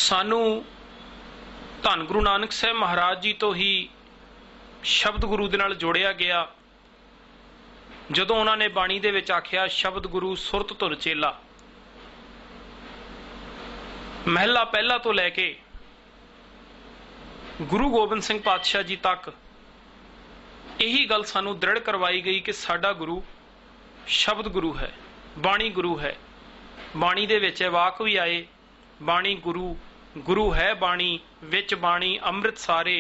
सानू धन गुरु नानक साहब महाराज जी तो ही शब्द गुरु दे नाल जोड़िया गया। जदों उन्होंने बाणी दे विच आख्या शब्द गुरु सुरत धुर चेला, महला पहला तो लैके गुरु गोबिंद सिंह पातशाह जी तक यही गल सानू दृढ़ करवाई गई कि साडा गुरु शब्द गुरु है, बाणी गुरु है। बाणी दे विच वाक भी आए, बाणी गुरु गुरु है बाणी विच बाणी अमृत सारे,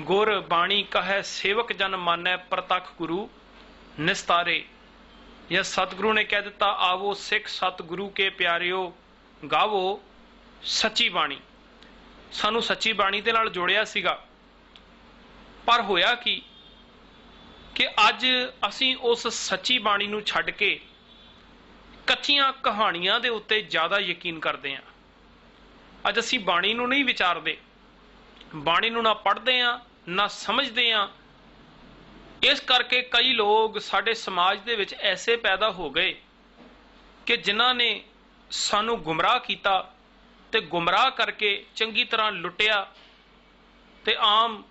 गुर बाणी कहे सेवक जन मानै प्रतख गुरु निस्तारे। यह सतगुरु ने कह दिता आवो सिख सतगुरु के प्यारियो गावो सच्ची बाणी। सानू सच्ची बाणी दे नाल जोड़िया सीगा, पर होया कि अज असी उस सच्ची बाणी नू छड्ड के कच्चियां कहानियां दे उत्ते ज्यादा यकीन करते हैं। अज असी बाणी नू नहीं विचारते, बाणी नू ना पढ़ते हैं ना समझते हैं। इस करके कई लोग साडे समाज दे विच ऐसे पैदा हो गए कि जिन्हां ने सानू गुमराह किया ते गुमराह करके चंगी तरह लुटिया ते आम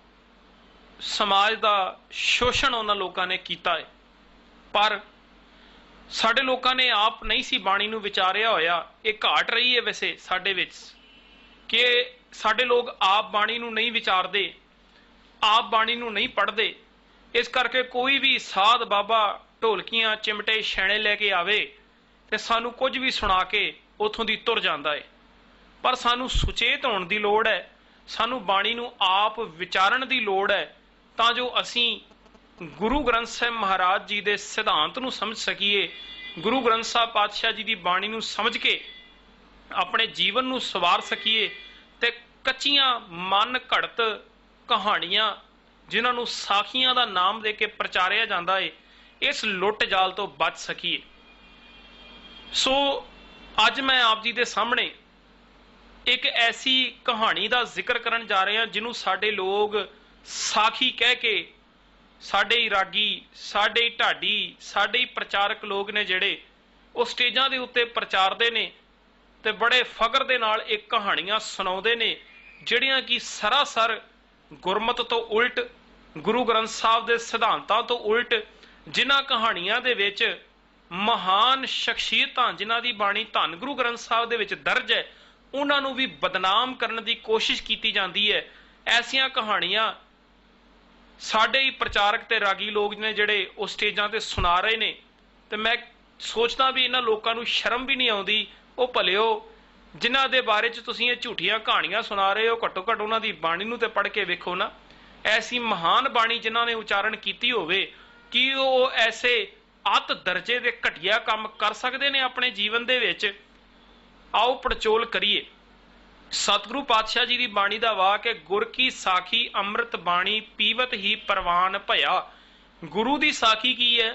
समाज दा शोषण उन्हां लोकां ने कीता है। पर साडे लोकां ने आप नहीं सी बाणी नू विचारिया होया। एक घाट रही है वैसे साडे विच कि साडे लोग आप बाणी नू नहीं विचारते, आप बाणी नू नहीं पढ़ते। इस करके कोई भी साध बाबा ढोलकियां चिमटे छैणे लैके आवे ते सानू कुछ भी सुना के उथों दी तुर जांदा है। पर सानू सुचेत होने की लोड़ है, सानू बाणी नू आप विचारण की लोड़ है, तां जो असी गुरु ग्रंथ साहिब महाराज जी दे सिद्धांत नू समझ सकीए, गुरु ग्रंथ साहिब पातशाह जी की बाणी नू समझ के अपने जीवन नू सवार सकीए ते कच्चियां मन घड़त कहानियां जिन्हां नू साखियां दा नाम दे के प्रचारिया जांदा है, इस लुट जाल तो बच सकीए। सो अज मैं आप जी दे सामने एक ऐसी कहानी का जिक्र करन जा रहे हैं जिन्हों साडे लोग साखी कह के साडे ही रागी, साडे ही ढाडी, साडे ही प्रचारक लोग ने जिहड़े वो स्टेजां दे उत्ते प्रचारदे ने ते बड़े फकर दे नाल एक कहानियां सुणाउंदे ने जिहड़ियां कि सरासर गुरमत तो उल्ट, गुरु ग्रंथ साहिब दे सिद्धांतां तो उल्ट, जिन्हां कहानियां दे विच महान शख्सियतां जिन्हां दी बाणी धन गुरु ग्रंथ साहिब दे विच दर्ज है उन्हां नूं भी बदनाम करने की कोशिश की जाती है। ऐसियां कहानियां साडे ही प्रचारक ते रागी लोग ने जिहड़े उस स्टेजां ते सुना रहे ने ते मैं सोचदा भी इन्हां लोकां नूं शर्म भी नहीं आउंदी। वो भलिओ जिन्हां दे बारे च तुसीं ये झूठियां कहानियां सुना रहे हो, घट्टो घट्ट उन्हां दी बाणी नूं ते पढ़ के वेखो ना। ऐसी महान बाणी जिन्हां ने उचारण कीती होवे कि वो ऐसे अत दर्जे दे घटिया काम कर सकते ने अपने जीवन दे विच। आओ पड़चोल करिए। सतगुरु पातशाह जी की बाणी का वाक है, गुर की साखी अमृत बाणी पीवत ही परवान भया। गुरु की साखी की है?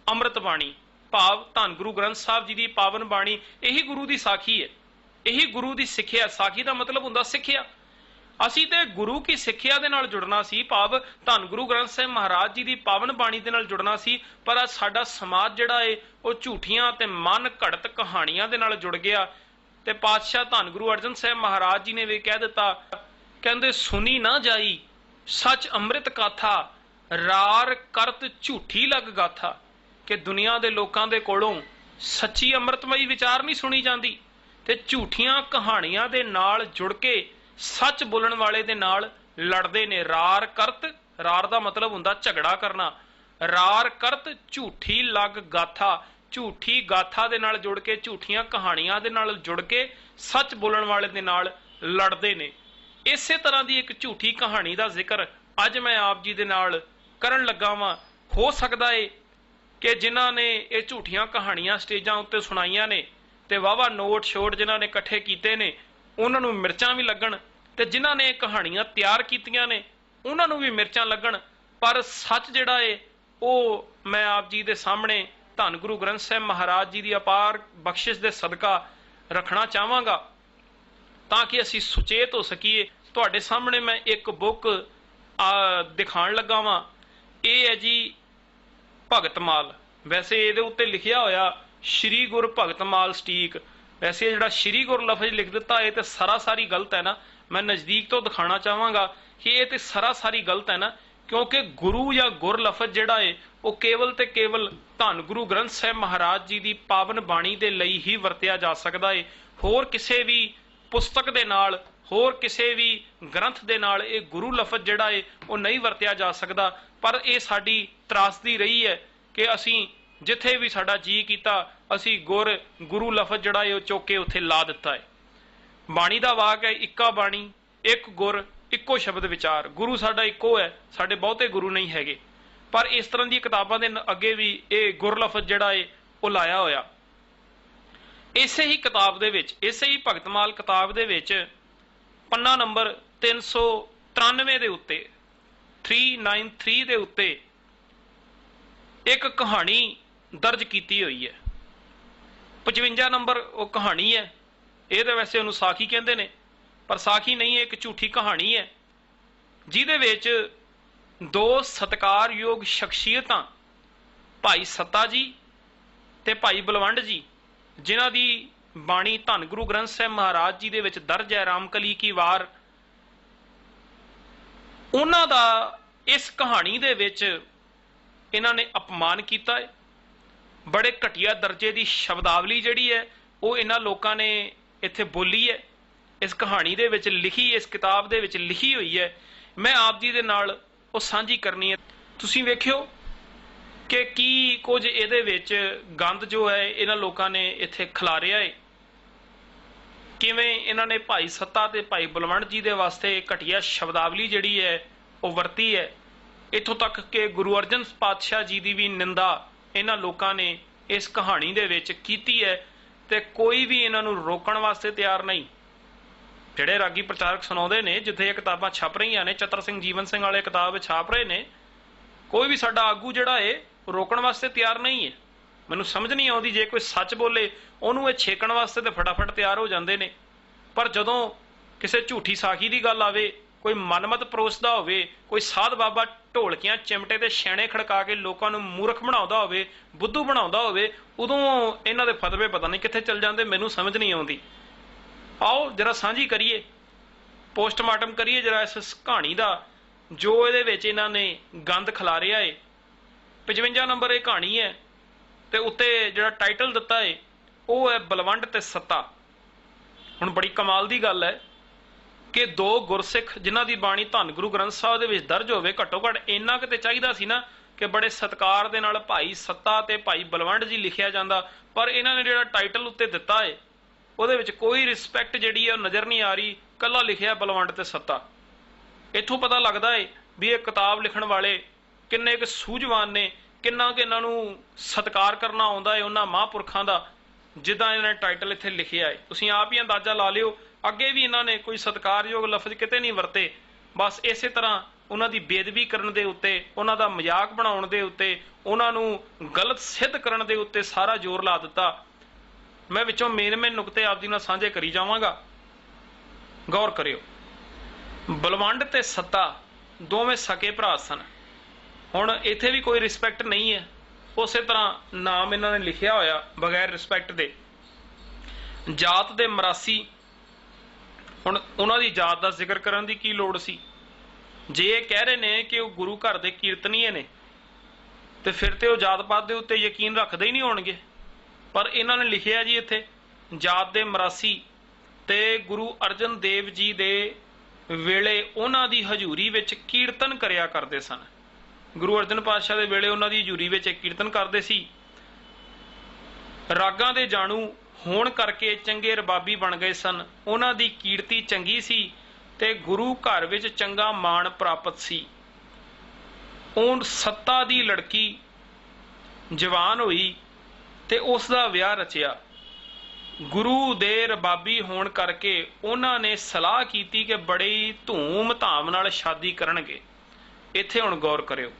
अमृत बाणी, भाव धन गुरु ग्रंथ साहिब जी की पावन बाणी, यही गुरु की साखी है, यही गुरु की सिक्ख्या। साखी का मतलब हुंदा सिक्ख्या। असी ते गुरु की सिक्ख्या दे नाल जुड़ना सी, भाव धन गुरु ग्रंथ साहिब महाराज जी की पावन बाणी दे नाल जुड़ना सी। पर अज साडा समाज जिहड़ा है वो झूठियां ते मन घड़त कहानियां दे नाल जुड़ गया। ते पातशाह धन गुरु अर्जन साहिब महाराज जी ने भी कह दिता, कहंदे सुनी ना जाई सच अमृत गाथा, रार करत झूठी लग गाथा। कि दुनिया दे लोकां दे कोलों सच्ची अमृतमई विचार नहीं सुनी जाती ते झूठियां कहानियां दे नाल जुड़ के सच बोलण वाले दे नाल लड़दे ने। रार करत, रार दा मतलब हुंदा झगड़ा करना, रार करत झूठी लग गाथा, झूठी गाथा दे नाल जुड़ के, झूठियां कहानियां दे नाल जुड़ के सच बोलण वाले दे नाल लड़दे ने। इसे तरह की एक झूठी कहानी का जिक्र अज मैं आप जी दे नाल करन लगा वां। हो सकदा है कि जिन्हां ने ये झूठियां कहानियां स्टेजां उत्ते सुनाइयां ने ते वाहवा नोट छोट जिन्हां ने इकट्ठे कीते ने उन्हां नूं मिर्चां भी लगण ते जिन्हां ने कहानियां तैयार कीतियां ने उन्हां नूं भी मिर्चां लगण। पर सच जिहड़ा है वो मैं आप जी दे सामने धन गुरु ग्रंथ साहिब महाराज जी की अपार बख्शिश दे सदका रखना चाहांगा ताकि असीं सुचेत हो सकीए। तुहाडे सामने मैं एक बुक दिखाण लगा वां। ये है जी भगतमाल। वैसे ये उत्ते लिखिया होया श्री गुर भगतमाल सटीक, वैसे ਜਿਹੜਾ ਸ਼੍ਰੀ ਗੁਰ ਲਫ਼ਜ਼ ਲਿਖ ਦਿੱਤਾ ਇਹ ਤੇ ਸਰਾਸਰੀ ਗਲਤ ਹੈ ਨਾ। मैं नज़दीक तो दिखाना चाहांगा कि ये तो सरासरी गलत है ना, क्योंकि गुरु या गुर लफज जिहड़ा है वो केवल ते केवल धन गुरु ग्रंथ साहिब महाराज जी की पावन बाणी दे लई ही वरतिया जा सकता है। होर किसी भी पुस्तक दे नाल, होर किसी भी ग्रंथ दे नाल ये गुरु लफज जिहड़ा है वो नहीं वरतिया जा सकता। पर यह साडी त्रासदी रही है कि असीं जिथे भी साडा जी कीता असीं गुरु लफज जिहड़ा है वो चुक के उत्थे ला दिता है। बाणी का वाक है इक्का बाणी एक गुर इक्को शब्द विचार। गुरु साडा इक्को है, साडे बहुते गुरु नहीं हैगे। पर इस तरह की किताबां दे अगे भी ये गुर लफज जिहड़ा है वो लाया होया। इसे ही किताब दे विच, इसे ही भगतमाल किताब दे विच पन्ना नंबर 393 दे उत्ते 393 दे उत्ते एक कहानी दर्ज की हुई है। 55 नंबर वो कहानी है। ये तो वैसे उन्होंने साखी कहते हैं, पर साखी नहीं है, एक झूठी कहानी है जिहदे विच दो सत्कारयोग शख्सियतां भाई सत्ता जी ते भाई बलवंड जी, जिन्हां दी बाणी धन गुरु ग्रंथ साहिब महाराज जी दे विच दर्ज है, रामकली की वार, उन्हां दा इस कहानी दे विच इन्हां ने अपमान कीता है। बड़े घटिया दर्जे की शब्दावली जिहड़ी है वो इन्हां लोकां ने इत्थे बोली है, इस कहानी दे विच लिखी, इस किताब दे विच लिखी हुई है। मैं आप जी दे नाल वो साझी करनी है। तुसीं वेखियो कि की कुछ इहदे विच गंद जो है इन्हां लोकां ने इत्थे खिलारिया है, किवें इन्हां ने भाई सत्ता ते भाई बलवंड जी दे वास्ते घटिया शब्दावली जिहड़ी है वो वरती है। इत्थों तक कि गुरु अर्जन पातशाह जी की भी निंदा इन्हां लोकां ने इस कहानी दे विच कीती है, ते कोई भी इन्हां नूं रोकण वास्ते तैयार नहीं। जिहड़े रागी प्रचारक सुणाउंदे ने, जिथे ये किताबां छप रहीआं ने, चतर सिंह जीवन सिंह वाले किताब छाप रहे ने, कोई भी साडा आगू जिहड़ा है रोकण वास्ते तैयार नहीं है। मैनूं समझ नहीं आउंदी, जे कोई सच बोले उहनूं ये छेकण वास्ते ते फटाफट तैयार हो जांदे ने, पर जदों किसी झूठी साखी की गल आवे, कोई मनमत परोसदा होवे, कोई साध बाबा ढोलकियां चिमटे ते छेणे खड़का के लोकां नूं मूर्ख बनाउंदा होवे, बुद्धू बनाउंदा होवे, उदों इन्हां दे फतवे पता नहीं कित्थे चल जांदे, मैनूं समझ नहीं आउंदी। आओ जरा साझी करिए, पोस्टमार्टम करिए जरा इस कहानी का जो इहदे विच इन्हां ने गंद खिलारिया है। 55 नंबर ये कहानी है, ते उत्ते जिहड़ा टाइटल दिता है वो है बलवंड ते सत्ता। हुण बड़ी कमाल की गल है कि दो गुरसिख जिन्हां दी बाणी धन गुरु ग्रंथ साहिब दे विच दर्ज होवे, घट्टो घट्ट इन्ना किते चाहीदा सी ना कि बड़े सत्कार दे नाल भाई सत्ता ते भाई बलवंड जी लिखिया जांदा, पर इन्हां ने जिहड़ा टाइटल उत्ते दिता है ਉਹਦੇ ਵਿੱਚ कोई रिस्पैक्ट जिहड़ी है नज़र नहीं आ रही, कला लिखिया बलवंड ते सत्ता। इत्थों पता लगता है भी ये किताब लिखण वाले किन्ने क सूझवान ने, किन्ना कि इन्हां नूं सत्कार करना आउंदा है उन्हां महापुरखां दा, जिद्दां इन्हां ने टाइटल इत्थे लिखिया है। तुसीं आप ही अंदाजा ला लिओ, अगे भी इन्हां ने कोई सत्कारयोग लफज किते नहीं वरते, बस इसे तरह उन्हां दी बेदबी करन दे उत्ते, उन्हां दा मजाक बनाउण दे उत्ते, उन्हां नूं गलत सिद्ध करन दे उत्ते सारा जोर ला दिता। मैं विचों मेन नुकते आप जी नाल साझे करी जावांगा, गौर करियो। बलवंड ते सत्ता दोवें सके भरा सन। हुण इत्थे भी कोई रिस्पैक्ट नहीं है, उस तरह नाम इन्हां ने लिखिया होया बगैर रिस्पैक्ट दे। जात दे मरासी, हुण उन्हां दी जात दा जिक्र करन दी की लोड़ सी? जे ये कह रहे ने कि वह गुरु घर दे कीर्तनीय ने, तो फिर तो जात पात दे उत्ते यकीन रखदे ही नहीं होणगे। पर इन्हां ने लिखिया जी इत्थे जात दे मरासी ते गुरु अर्जन देव जी दे वेले उन्हां दी हजूरी विच कीर्तन करिया करदे सन। गुरु अर्जन पातशाह दे वेले उन्हां दी हजूरी विच कीर्तन करदे सी। रागां दे जाणू होण करके चंगे रबाबी बन गए सन। उन्हां दी कीर्ति चंगी सी ते गुरु घर विच चंगा मान प्राप्त सी। उन सत्ता दी लड़की जवान होई ते उसदा विआह रचिया। गुरु दे रबाबी होण करके उन्हां ने सलाह कीती कि बड़ी धूम धाम नाल शादी करनगे। इत्थे हुण गौर करियो,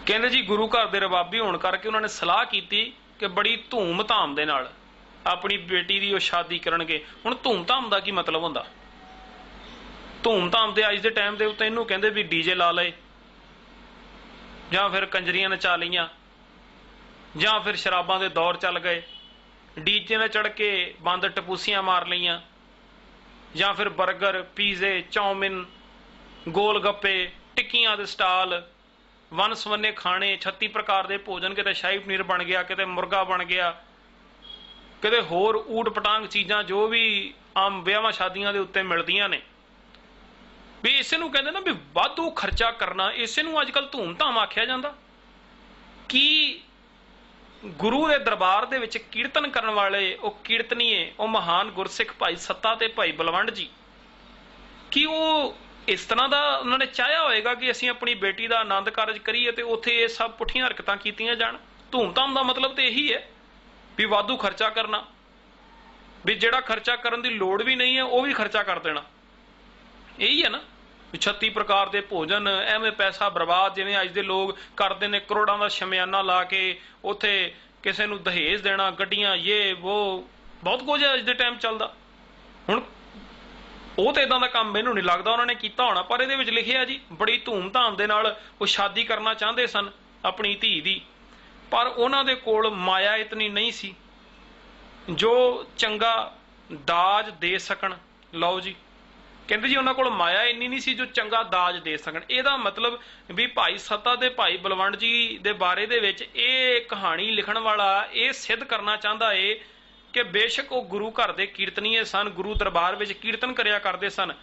कहंदे जी गुरु घर दे रबाबी होण करके उन्हां ने सलाह कीती कि बड़ी धूम धाम दे नाल अपनी बेटी दी ओह शादी करनगे। हुण धूम धाम दा की मतलब हुंदा? धूम धाम ते अज दे टाइम दे उत्ते इहनूं कहंदे भी डीजे ला लए, जां फिर कंजरियां नचा लईआं, जां फिर शराबां दे दौर चल गए, ਡੀਜੇ ਨਾਲ ਚੜ ਕੇ ਬੰਦ ਟਪੂਸੀਆਂ ਮਾਰ ਲਈਆਂ, ਜਾਂ ਫਿਰ ਬਰਗਰ, ਪੀਜ਼ੇ, ਚੌਮਿਨ, ਗੋਲ ਗੱਪੇ, ਟਿੱਕੀਆਂ ਦੇ ਸਟਾਲ, ਵਨ ਸਵੰਨੇ ਖਾਣੇ, 36 ਪ੍ਰਕਾਰ ਦੇ ਭੋਜਨ, ਕਿਤੇ ਸ਼ਾਹੀ ਪਨੀਰ ਬਣ ਗਿਆ, ਕਿਤੇ ਮੁਰਗਾ ਬਣ ਗਿਆ, ਕਿਤੇ ਹੋਰ ਊਟ ਪਟਾਂਗ ਚੀਜ਼ਾਂ ਜੋ ਵੀ ਆਮ ਵਿਆਹਾਂ ਸ਼ਾਦੀਆਂ ਦੇ ਉੱਤੇ ਮਿਲਦੀਆਂ ਨੇ। ਵੀ ਇਸੇ ਨੂੰ ਕਹਿੰਦੇ ਨਾ ਵੀ ਵਾਧੂ ਖਰਚਾ ਕਰਨਾ, ਇਸੇ ਨੂੰ ਅੱਜ ਕੱਲ੍ਹ ਧੂਮ-ਧਾਮ ਆਖਿਆ ਜਾਂਦਾ। ਕੀ ਗੁਰੂ ਦੇ ਦਰਬਾਰ ਦੇ ਵਿੱਚ ਕੀਰਤਨ ਕਰਨ ਵਾਲੇ ਉਹ ਕੀਰਤਨੀਏ, ਉਹ ਮਹਾਨ ਗੁਰਸਿੱਖ ਭਾਈ ਸੱਤਾ ਤੇ ਭਾਈ ਬਲਵੰਡ ਜੀ, ਕੀ ਉਹ ਇਸ ਤਰ੍ਹਾਂ ਦਾ ਉਹਨਾਂ ਨੇ ਚਾਹਿਆ ਹੋਏਗਾ ਕਿ ਅਸੀਂ ਆਪਣੀ ਬੇਟੀ ਦਾ ਆਨੰਦ ਕਾਰਜ ਕਰੀਏ ਤੇ ਉੱਥੇ ਇਹ ਸਭ ਪੁੱਠੀਆਂ ਹਰਕਤਾਂ ਕੀਤੀਆਂ ਜਾਣ? ਧੂਮ-ਧਾਮ ਦਾ ਮਤਲਬ ਤੇ ਇਹੀ ਹੈ ਵੀ ਵਾਧੂ ਖਰਚਾ ਕਰਨਾ, ਵੀ ਜਿਹੜਾ ਖਰਚਾ ਕਰਨ ਦੀ ਲੋੜ ਵੀ ਨਹੀਂ ਹੈ ਉਹ ਵੀ ਖਰਚਾ ਕਰ ਦੇਣਾ। ਇਹੀ ਹੈ ਨਾ, 36 ਪ੍ਰਕਾਰ ਦੇ ਭੋਜਨ, ਐਵੇਂ ਪੈਸਾ ਬਰਬਾਦ, ਜਿਵੇਂ ਅੱਜ ਦੇ ਲੋਕ ਕਰਦੇ ਨੇ, ਕਰੋੜਾਂ ਦਾ ਸ਼ਮਿਆਨਾ ਲਾ ਕੇ ਉੱਥੇ ਕਿਸੇ ਨੂੰ ਦਹੇਜ ਦੇਣਾ, ਗੱਡੀਆਂ, ਇਹ ਉਹ ਬਹੁਤ ਕੁਝ ਅੱਜ ਦੇ ਟਾਈਮ ਚੱਲਦਾ। ਹੁਣ ਉਹ ਤਾਂ ਇਦਾਂ ਦਾ ਕੰਮ ਮੈਨੂੰ ਨਹੀਂ ਲੱਗਦਾ ਉਹਨਾਂ ਨੇ ਕੀਤਾ ਹੋਣਾ, ਪਰ ਇਹਦੇ ਵਿੱਚ ਲਿਖਿਆ ਜੀ ਬੜੀ ਧੂਮ-ਧਾਮ ਦੇ ਨਾਲ ਉਹ ਸ਼ਾਦੀ ਕਰਨਾ ਚਾਹੁੰਦੇ ਸਨ ਆਪਣੀ ਧੀ ਦੀ, ਪਰ ਉਹਨਾਂ ਦੇ ਕੋਲ ਮਾਇਆ ਇਤਨੀ ਨਹੀਂ ਸੀ ਜੋ ਚੰਗਾ ਦਾਜ ਦੇ ਸਕਣ। ਲਓ ਜੀ, ਕਹਿੰਦੇ ਜੀ ਉਹਨਾਂ ਕੋਲ ਮਾਇਆ ਇੰਨੀ ਨਹੀਂ ਸੀ ਜੋ ਚੰਗਾ ਦਾਜ ਦੇ ਸਕਣ। ਇਹਦਾ ਮਤਲਬ ਵੀ ਭਾਈ ਸੱਤਾ ਤੇ ਭਾਈ ਬਲਵੰਡ ਜੀ ਦੇ ਬਾਰੇ ਦੇ ਵਿੱਚ ਇਹ ਕਹਾਣੀ ਲਿਖਣ ਵਾਲਾ ਇਹ ਸਿੱਧ ਕਰਨਾ ਚਾਹੁੰਦਾ ਏ ਕਿ ਬੇਸ਼ੱਕ ਉਹ ਗੁਰੂ ਘਰ ਦੇ ਕੀਰਤਨੀਏ ਸਨ, ਗੁਰੂ ਦਰਬਾਰ ਵਿੱਚ ਕੀਰਤਨ ਕਰਿਆ ਕਰਦੇ ਸਨ,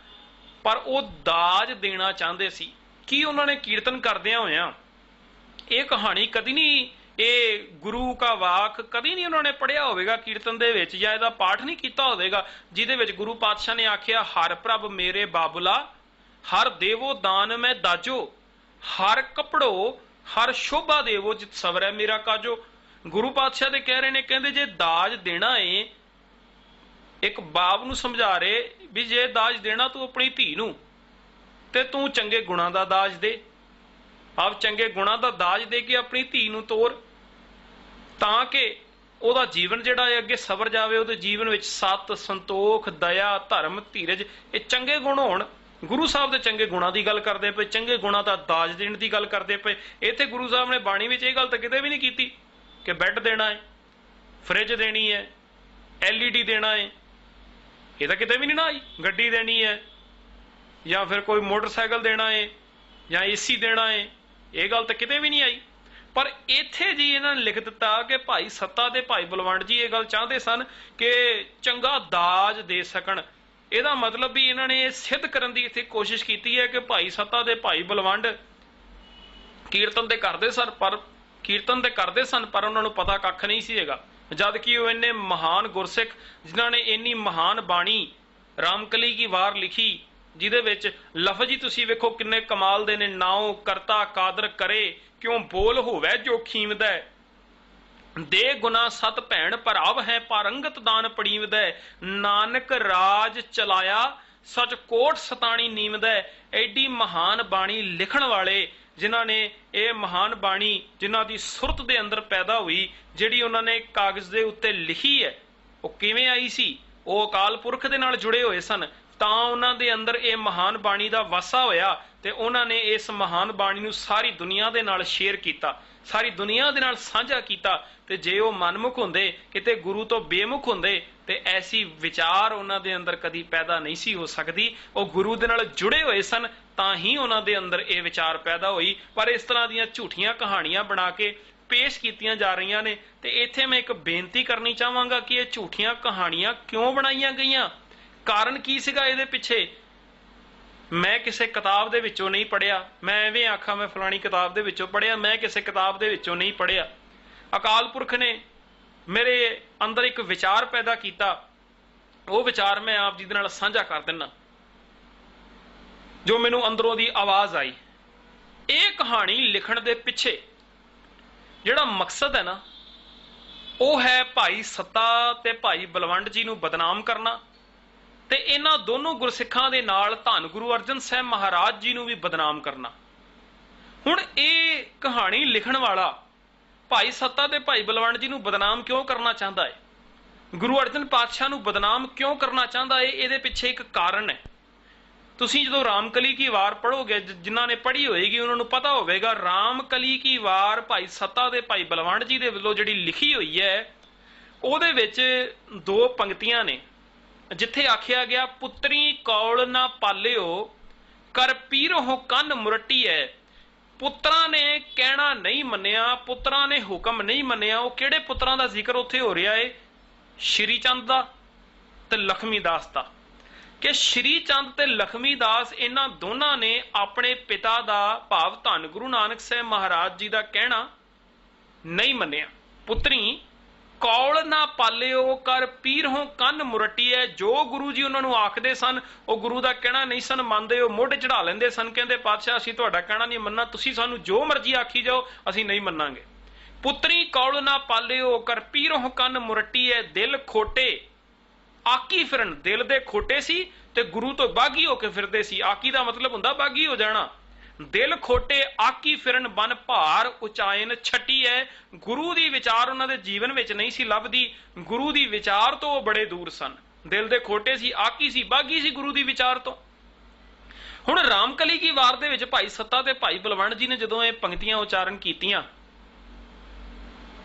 ਪਰ ਉਹ ਦਾਜ ਦੇਣਾ ਚਾਹੁੰਦੇ ਸੀ। ਕੀ ਉਹਨਾਂ ਨੇ ਕੀਰਤਨ ਕਰਦਿਆਂ ਹੋਇਆਂ ਇਹ ਕਹਾਣੀ ਕਦੀ ਨਹੀਂ, ਇਹ ਗੁਰੂ ਕਾ ਵਾਕ ਕਦੀ ਨਹੀਂ ਉਹਨਾਂ ਨੇ ਪੜ੍ਹਿਆ ਹੋਵੇਗਾ ਕੀਰਤਨ ਦੇ ਵਿੱਚ, ਜਾਂ ਇਹਦਾ ਪਾਠ ਨਹੀਂ ਕੀਤਾ ਹੋਵੇਗਾ ਜਿਹਦੇ ਵਿੱਚ ਗੁਰੂ ਪਾਤਸ਼ਾਹ ਨੇ ਆਖਿਆ, ਹਰ ਪ੍ਰਭ ਮੇਰੇ ਬਾਬੁਲਾ, ਹਰ ਦੇਵੋ ਦਾਨ ਮੈਂ ਦਾਜੋ, ਹਰ ਕਪੜੋ ਹਰ ਸ਼ੋਭਾ ਦੇਵੋ, ਜਿਤ ਸਵਰੈ ਮੇਰਾ ਕਾਜੋ। ਗੁਰੂ ਪਾਤਸ਼ਾਹ ਦੇ ਕਹਿ ਰਹੇ ਨੇ, ਕਹਿੰਦੇ ਜੇ ਦਾਜ ਦੇਣਾ ਏ, ਇੱਕ ਬਾਪ ਨੂੰ ਸਮਝਾ ਰਹੇ ਵੀ ਜੇ ਦਾਜ ਦੇਣਾ ਤੂੰ ਆਪਣੀ ਧੀ ਨੂੰ, ਤੇ ਤੂੰ ਚੰਗੇ ਗੁਣਾਂ ਦਾ ਦਾਜ ਦੇ। ਆਪ ਚੰਗੇ ਗੁਣਾਂ ਦਾ ਦਾਜ ਦੇ ਕੇ ਆਪਣੀ ਧੀ ਨੂੰ ਤੋਰ, ਤਾਂ ਕਿ ਉਹਦਾ ਜੀਵਨ ਜਿਹੜਾ ਹੈ ਅੱਗੇ ਸਵਰ ਜਾਵੇ, ਉਹਦੇ ਜੀਵਨ ਵਿੱਚ ਸਤ, ਸੰਤੋਖ, ਦਇਆ, ਧਰਮ, ਧੀਰਜ, ਇਹ ਚੰਗੇ ਗੁਣ ਹੋਣ। ਗੁਰੂ ਸਾਹਿਬ ਦੇ ਚੰਗੇ ਗੁਣਾਂ ਦੀ ਗੱਲ ਕਰਦੇ ਪਏ, ਚੰਗੇ ਗੁਣਾਂ ਦਾ ਦਾਜ ਦੇਣ ਦੀ ਗੱਲ ਕਰਦੇ ਪਏ। ਇੱਥੇ ਗੁਰੂ ਸਾਹਿਬ ਨੇ ਬਾਣੀ ਵਿੱਚ ਇਹ ਗੱਲ ਤਾਂ ਕਿਤੇ ਵੀ ਨਹੀਂ ਕੀਤੀ ਕਿ ਬੈੱਡ ਦੇਣਾ ਹੈ, ਫਰਿੱਜ ਦੇਣੀ ਹੈ, LED ਦੇਣਾ ਹੈ, ਇਹ ਤਾਂ ਕਿਤੇ ਵੀ ਨਹੀਂ ਨਾ ਆਈ। ਗੱਡੀ ਦੇਣੀ ਹੈ, ਜਾਂ ਫਿਰ ਕੋਈ ਮੋਟਰਸਾਈਕਲ ਦੇਣਾ ਹੈ, ਜਾਂ AC ਦੇਣਾ ਹੈ, ਇਹ ਗੱਲ ਤਾਂ ਕਿਤੇ ਵੀ ਨਹੀਂ ਆਈ। ਪਰ ਇੱਥੇ ਜੀ ਇਹਨਾਂ ਨੇ ਲਿਖ ਦਿੱਤਾ ਕਿ ਭਾਈ ਸੱਤਾ ਤੇ ਭਾਈ ਬਲਵੰਡ ਜੀ ਇਹ ਗੱਲ ਚਾਹੁੰਦੇ ਸਨ ਕਿ ਚੰਗਾ ਦਾਜ ਦੇ ਸਕਣ। ਇਹਦਾ ਮਤਲਬ ਵੀ ਇਹਨਾਂ ਨੇ ਇਹ ਸਿੱਧ ਕਰਨ ਦੀ ਇੱਥੇ ਕੋਸ਼ਿਸ਼ ਕੀਤੀ ਹੈ ਕਿ ਭਾਈ ਸੱਤਾ ਤੇ ਭਾਈ ਬਲਵੰਡ ਕੀਰਤਨ ਤੇ ਕਰਦੇ ਸਨ, ਪਰ ਉਹਨਾਂ ਨੂੰ ਪਤਾ ਕੱਖ ਨਹੀਂ ਸੀ ਹੈਗਾ। ਜਦ ਕਿ ਉਹ ਇੰਨੇ ਮਹਾਨ ਗੁਰਸਿੱਖ ਜਿਨ੍ਹਾਂ ਨੇ ਇੰਨੀ ਮਹਾਨ ਬਾਣੀ ਰਾਮਕਲੀ ਕੀ ਵਾਰ ਲਿਖੀ, ਜਿਹਦੇ ਵਿੱਚ ਲਫ਼ਜ਼ ਹੀ ਤੁਸੀਂ ਵੇਖੋ ਕਿੰਨੇ ਕਮਾਲ ਦੇ ਨੇ। ਨਾਉ ਕਰਤਾ ਕਾਦਰ ਕਰੇ, ਕਿਉਂ ਬੋਲ ਹੋਵੇ ਜੋ ਖੀਮਦੈ, ਦੇ ਗੁਨਾ ਸਤ ਭੈਣ ਭਰਾਵ ਹੈ, ਪਾਰੰਗਤ ਦਾਨ ਪੜੀਵਦੈ, ਨਾਨਕ ਰਾਜ ਚਲਾਇਆ ਸਚ ਕੋਟ ਸਤਾਣੀ ਨੀਵਦੈ। ਐਡੀ ਮਹਾਨ ਬਾਣੀ ਲਿਖਣ ਵਾਲੇ, ਜਿਨ੍ਹਾਂ ਨੇ ਇਹ ਮਹਾਨ ਬਾਣੀ ਜਿਨ੍ਹਾਂ ਦੀ ਸੁਰਤ ਦੇ ਅੰਦਰ ਪੈਦਾ ਹੋਈ, ਜਿਹੜੀ ਉਹਨਾਂ ਨੇ ਕਾਗਜ਼ ਦੇ ਉੱਤੇ ਲਿਖੀ ਹੈ, ਉਹ ਕਿਵੇਂ ਆਈ ਸੀ? ਉਹ ਅਕਾਲ ਪੁਰਖ ਦੇ ਨਾਲ ਜੁੜੇ ਹੋਏ ਸਨ, ਤਾਂ ਉਹਨਾਂ ਦੇ ਅੰਦਰ ਇਹ ਮਹਾਨ ਬਾਣੀ ਦਾ ਵਾਸਾ ਹੋਇਆ ਤੇ ਉਹਨਾਂ ਨੇ ਇਸ ਮਹਾਨ ਬਾਣੀ ਨੂੰ ਸਾਰੀ ਦੁਨੀਆ ਦੇ ਨਾਲ ਸ਼ੇਅਰ ਕੀਤਾ, ਸਾਰੀ ਦੁਨੀਆ ਦੇ ਨਾਲ ਸਾਂਝਾ ਕੀਤਾ। ਤੇ ਜੇ ਉਹ ਮਨਮੁਖ ਹੁੰਦੇ, ਕਿਤੇ ਗੁਰੂ ਤੋਂ ਬੇਮੁਖ ਹੁੰਦੇ, ਤੇ ਐਸੀ ਵਿਚਾਰ ਉਹਨਾਂ ਦੇ ਅੰਦਰ ਕਦੀ ਪੈਦਾ ਨਹੀਂ ਸੀ ਹੋ ਸਕਦੀ। ਉਹ ਗੁਰੂ ਦੇ ਨਾਲ ਜੁੜੇ ਹੋਏ ਸਨ, ਤਾਂ ਹੀ ਉਹਨਾਂ ਦੇ ਅੰਦਰ ਇਹ ਵਿਚਾਰ ਪੈਦਾ ਹੋਈ। ਪਰ ਇਸ ਤਰ੍ਹਾਂ ਦੀਆਂ ਝੂਠੀਆਂ ਕਹਾਣੀਆਂ ਬਣਾ ਕੇ ਪੇਸ਼ ਕੀਤੀਆਂ ਜਾ ਰਹੀਆਂ ਨੇ। ਤੇ ਇੱਥੇ ਮੈਂ ਇੱਕ ਬੇਨਤੀ ਕਰਨੀ ਚਾਹਾਂਗਾ ਕਿ ਇਹ ਝੂਠੀਆਂ ਕਹਾਣੀਆਂ ਕਿਉਂ ਬਣਾਈਆਂ ਗਈਆਂ, ਕਾਰਨ ਕੀ ਸੀਗਾ ਇਹਦੇ ਪਿੱਛੇ? ਮੈਂ ਕਿਸੇ ਕਿਤਾਬ ਦੇ ਵਿੱਚੋਂ ਨਹੀਂ ਪੜ੍ਹਿਆ, ਮੈਂ ਐਵੇਂ ਆਖਾਂ ਮੈਂ ਫਲਾਣੀ ਕਿਤਾਬ ਦੇ ਵਿੱਚੋਂ ਪੜ੍ਹਿਆ, ਮੈਂ ਕਿਸੇ ਕਿਤਾਬ ਦੇ ਵਿੱਚੋਂ ਨਹੀਂ ਪੜ੍ਹਿਆ। ਅਕਾਲ ਪੁਰਖ ਨੇ ਮੇਰੇ ਅੰਦਰ ਇੱਕ ਵਿਚਾਰ ਪੈਦਾ ਕੀਤਾ, ਉਹ ਵਿਚਾਰ ਮੈਂ ਆਪ ਜੀ ਦੇ ਨਾਲ ਸਾਂਝਾ ਕਰ ਦਿੰਦਾ, ਜੋ ਮੈਨੂੰ ਅੰਦਰੋਂ ਦੀ ਆਵਾਜ਼ ਆਈ। ਇਹ ਕਹਾਣੀ ਲਿਖਣ ਦੇ ਪਿੱਛੇ ਜਿਹੜਾ ਮਕਸਦ ਹੈ ਨਾ, ਉਹ ਹੈ ਭਾਈ ਸੱਤਾ ਤੇ ਭਾਈ ਬਲਵੰਡ ਜੀ ਨੂੰ ਬਦਨਾਮ ਕਰਨਾ, ਤੇ ਇਹਨਾਂ ਦੋਨੋਂ ਗੁਰਸਿੱਖਾਂ ਦੇ ਨਾਲ ਧੰਨ ਗੁਰੂ ਅਰਜਨ ਸਾਹਿਬ ਮਹਾਰਾਜ ਜੀ ਨੂੰ ਵੀ ਬਦਨਾਮ ਕਰਨਾ। ਹੁਣ ਇਹ ਕਹਾਣੀ ਲਿਖਣ ਵਾਲਾ ਭਾਈ ਸੱਤਾ ਤੇ ਭਾਈ ਬਲਵੰਡ ਜੀ ਨੂੰ ਬਦਨਾਮ ਕਿਉਂ ਕਰਨਾ ਚਾਹੁੰਦਾ ਹੈ, ਗੁਰੂ ਅਰਜਨ ਪਾਤਸ਼ਾਹ ਨੂੰ ਬਦਨਾਮ ਕਿਉਂ ਕਰਨਾ ਚਾਹੁੰਦਾ ਹੈ? ਇਹਦੇ ਪਿੱਛੇ ਇੱਕ ਕਾਰਨ ਹੈ। ਤੁਸੀਂ ਜਦੋਂ ਰਾਮਕਲੀ ਕੀ ਵਾਰ ਪੜ੍ਹੋਗੇ, ਜਿਨ੍ਹਾਂ ਨੇ ਪੜ੍ਹੀ ਹੋਏਗੀ ਉਹਨਾਂ ਨੂੰ ਪਤਾ ਹੋਵੇਗਾ, ਰਾਮਕਲੀ ਕੀ ਵਾਰ ਭਾਈ ਸੱਤਾ ਤੇ ਭਾਈ ਬਲਵੰਡ ਜੀ ਦੇ ਵੱਲੋਂ ਜਿਹੜੀ ਲਿਖੀ ਹੋਈ ਹੈ, ਉਹਦੇ ਵਿੱਚ ਦੋ ਪੰਕਤੀਆਂ ਨੇ ਜਿੱਥੇ ਆਖਿਆ ਗਿਆ, ਪੁੱਤਰੀ ਕੌਲ ਨਾ ਪਾਲਿਓ ਕਰ ਪੀਰੋ ਕੰਨ ਮੁਰਟੀਐ। ਪੁੱਤਰਾਂ ਨੇ ਕਹਿਣਾ ਨਹੀਂ ਮੰਨਿਆ, ਪੁੱਤਰਾਂ ਨੇ ਹੁਕਮ ਨਹੀਂ ਮੰਨਿਆ। ਉਹ ਕਿਹੜੇ ਪੁੱਤਰਾਂ ਦਾ ਜ਼ਿਕਰ ਉੱਥੇ ਹੋ ਰਿਹਾ ਏ? ਸ਼੍ਰੀ ਚੰਦ ਦਾ ਤੇ ਲਖਮੀ ਦਾਸ ਦਾ। ਕਿ ਸ਼੍ਰੀ ਚੰਦ ਤੇ ਲਖਮੀ ਦਾਸ ਇਹਨਾਂ ਦੋਨਾਂ ਨੇ ਆਪਣੇ ਪਿਤਾ ਦਾ ਭਾਵ ਧੰਨ ਗੁਰੂ ਨਾਨਕ ਸਾਹਿਬ ਮਹਾਰਾਜ ਜੀ ਦਾ ਕਹਿਣਾ ਨਹੀਂ ਮੰਨਿਆ। ਪੁੱਤਰੀ ਕੌਲ ਨਾ ਪਾਲਿਓ ਕਰ ਪੀਰੋਂ ਕੰਨ ਮੁਰਟੀਐ। ਜੋ ਗੁਰੂ ਜੀ ਉਹਨਾਂ ਨੂੰ ਆਖਦੇ ਸਨ ਉਹ ਗੁਰੂ ਦਾ ਕਹਿਣਾ ਨਹੀਂ ਸਨ ਮੰਨਦੇ। ਉਹ ਮੋਢੇ ਚੜਾ ਲੈਂਦੇ ਸਨ, ਕਹਿੰਦੇ ਪਾਤਸ਼ਾਹ ਅਸੀਂ ਤੁਹਾਡਾ ਕਹਿਣਾ ਨਹੀਂ ਮੰਨਣਾ, ਤੁਸੀਂ ਸਾਨੂੰ ਜੋ ਮਰਜ਼ੀ ਆਖੀ ਜਾਓ ਅਸੀਂ ਨਹੀਂ ਮੰਨਾਂਗੇ। ਪੁੱਤਰੀ ਕੌਲ ਨਾ ਪਾਲਿਓ ਕਰ ਪੀਰੋਂ ਕੰਨ ਮੁਰਟੀਐ। ਦਿਲ ਖੋਟੇ ਆਕੀ ਫਿਰਨ, ਦਿਲ ਦੇ ਖੋਟੇ ਸੀ ਤੇ ਗੁਰੂ ਤੋਂ ਬਾਗੀ ਹੋ ਕੇ ਫਿਰਦੇ ਸੀ। ਆਕੀ ਦਾ ਮਤਲਬ ਹੁੰਦਾ ਬਾਗੀ ਹੋ ਜਾਣਾ। ਦਿਲ ਖੋਟੇ ਆਕੀ ਫਿਰਨ ਬਨ ਭਾਰ ਉਚਾਇਨ ਛੱਟੀ ਹੈ। ਗੁਰੂ ਦੀ ਵਿਚਾਰ ਉਹਨਾਂ ਦੇ ਜੀਵਨ ਵਿੱਚ ਨਹੀਂ ਸੀ ਲੱਭਦੀ, ਗੁਰੂ ਦੀ ਵਿਚਾਰ ਤੋਂ ਉਹ ਬੜੇ ਦੂਰ ਸਨ। ਦਿਲ ਦੇ ਖੋਟੇ ਸੀ, ਆਕੀ ਸੀ, ਬਾਗੀ ਸੀ ਗੁਰੂ ਦੀ ਵਿਚਾਰ ਤੋਂ। ਹੁਣ ਰਾਮਕਲੀ ਕੀ ਵਾਰ ਦੇ ਵਿੱਚ ਭਾਈ ਸੱਤਾ ਤੇ ਭਾਈ ਬਲਵੰਡ ਜੀ ਨੇ ਜਦੋਂ ਇਹ ਪੰਕਤੀਆਂ ਉਚਾਰਨ ਕੀਤੀਆਂ